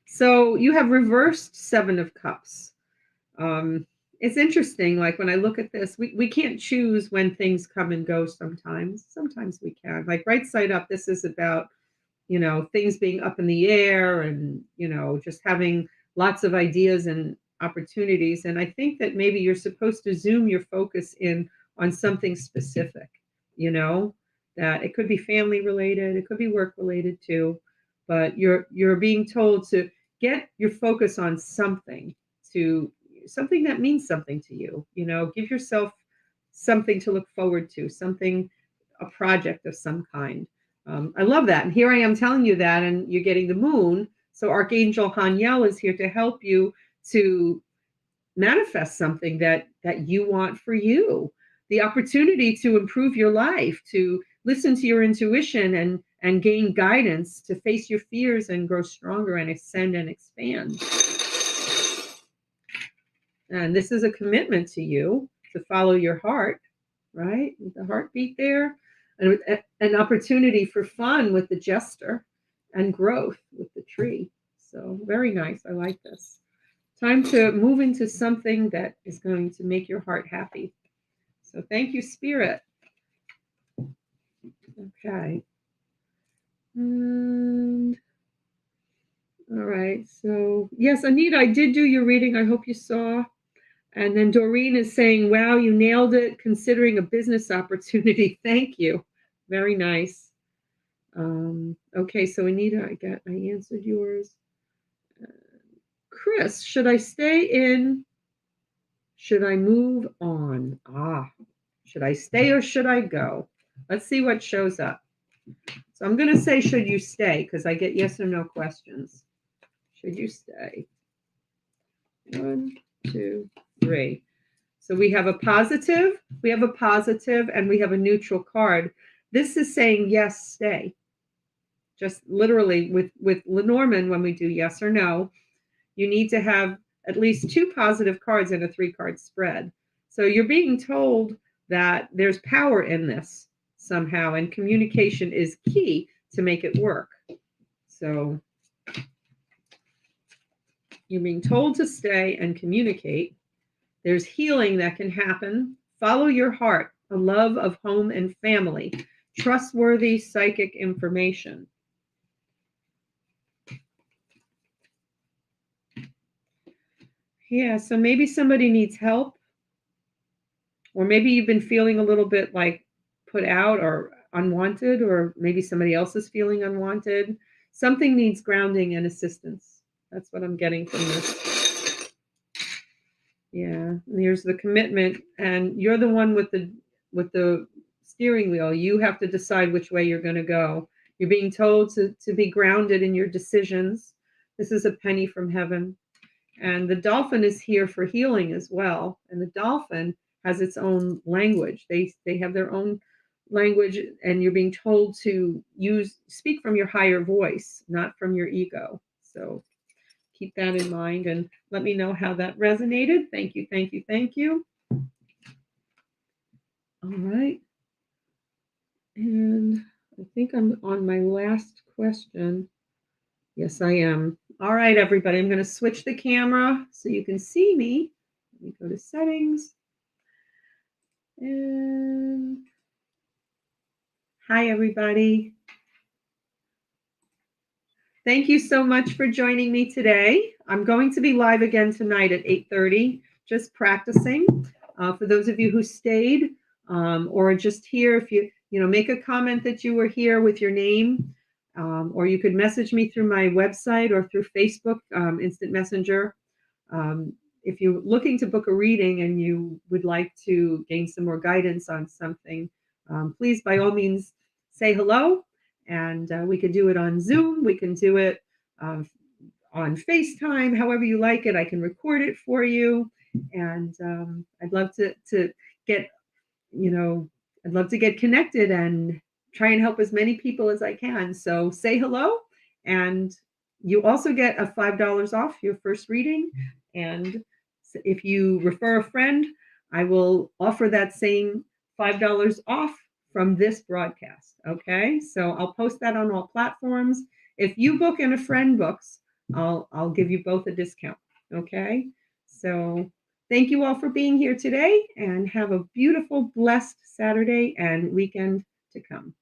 Speaker 1: So you have reversed Seven of Cups. It's interesting. When I look at this, we can't choose when things come and go sometimes. Sometimes we can. Right side up, this is about, things being up in the air and, just having lots of ideas and opportunities. And I think that maybe you're supposed to zoom your focus in on something specific, that it could be family related, it could be work related too, but you're being told to get your focus on something, to something that means something to you. Give yourself something to look forward to, something, a project of some kind. I love that. And here I am telling you that, and you're getting the moon. So Archangel Haniel is here to help you to manifest something that you want for you, the opportunity to improve your life, to listen to your intuition and gain guidance, to face your fears and grow stronger and ascend and expand. And this is a commitment to you to follow your heart, right? The heartbeat there, and an opportunity for fun with the jester and growth with the tree. So very nice. I like this. Time to move into something that is going to make your heart happy. So thank you, Spirit. Okay. And all right. So yes, Anita, I did do your reading. I hope you saw. And then Doreen is saying, wow, you nailed it, considering a business opportunity. Thank you. Very nice. Okay, so Anita, I answered yours. Chris, should I stay in? Should I move on? Should I stay or should I go? Let's see what shows up. So I'm going to say, should you stay? Because I get yes or no questions. Should you stay? 1, 2, 3. So we have a positive, and we have a neutral card. This is saying yes, stay. Just literally with Lenormand, when we do yes or no, you need to have at least 2 positive cards in a 3-card spread. So you're being told that there's power in this somehow, and communication is key to make it work. So you're being told to stay and communicate. There's healing that can happen. Follow your heart, a love of home and family, trustworthy psychic information. Yeah, so maybe somebody needs help, or maybe you've been feeling a little bit like put out or unwanted, or maybe somebody else is feeling unwanted. Something needs grounding and assistance. That's what I'm getting from this. Yeah, and here's the commitment, and you're the one with the steering wheel. You have to decide which way you're going to go. You're being told to be grounded in your decisions. This is a penny from heaven. And the dolphin is here for healing as well. And the dolphin has its own language. They have their own language, and you're being told to speak from your higher voice, not from your ego. So keep that in mind and let me know how that resonated. Thank you, thank you, thank you. All right. And I think I'm on my last question. Yes, I am. All right, everybody, I'm going to switch the camera so you can see me. Let me go to settings. And hi, everybody. Thank you so much for joining me today. I'm going to be live again tonight at 8:30, just practicing. For those of you who stayed or just here, if you make a comment that you were here with your name, or you could message me through my website or through Facebook, Instant Messenger. If you're looking to book a reading and you would like to gain some more guidance on something, please, by all means, say hello. And we could do it on Zoom. We can do it on FaceTime, however you like it. I can record it for you. And I'd love to get, I'd love to get connected and try and help as many people as I can. So say hello. And you also get a $5 off your first reading. And if you refer a friend, I will offer that same $5 off from this broadcast. Okay, so I'll post that on all platforms. If you book and a friend books, I'll give you both a discount. Okay, so thank you all for being here today, and have a beautiful, blessed Saturday and weekend to come.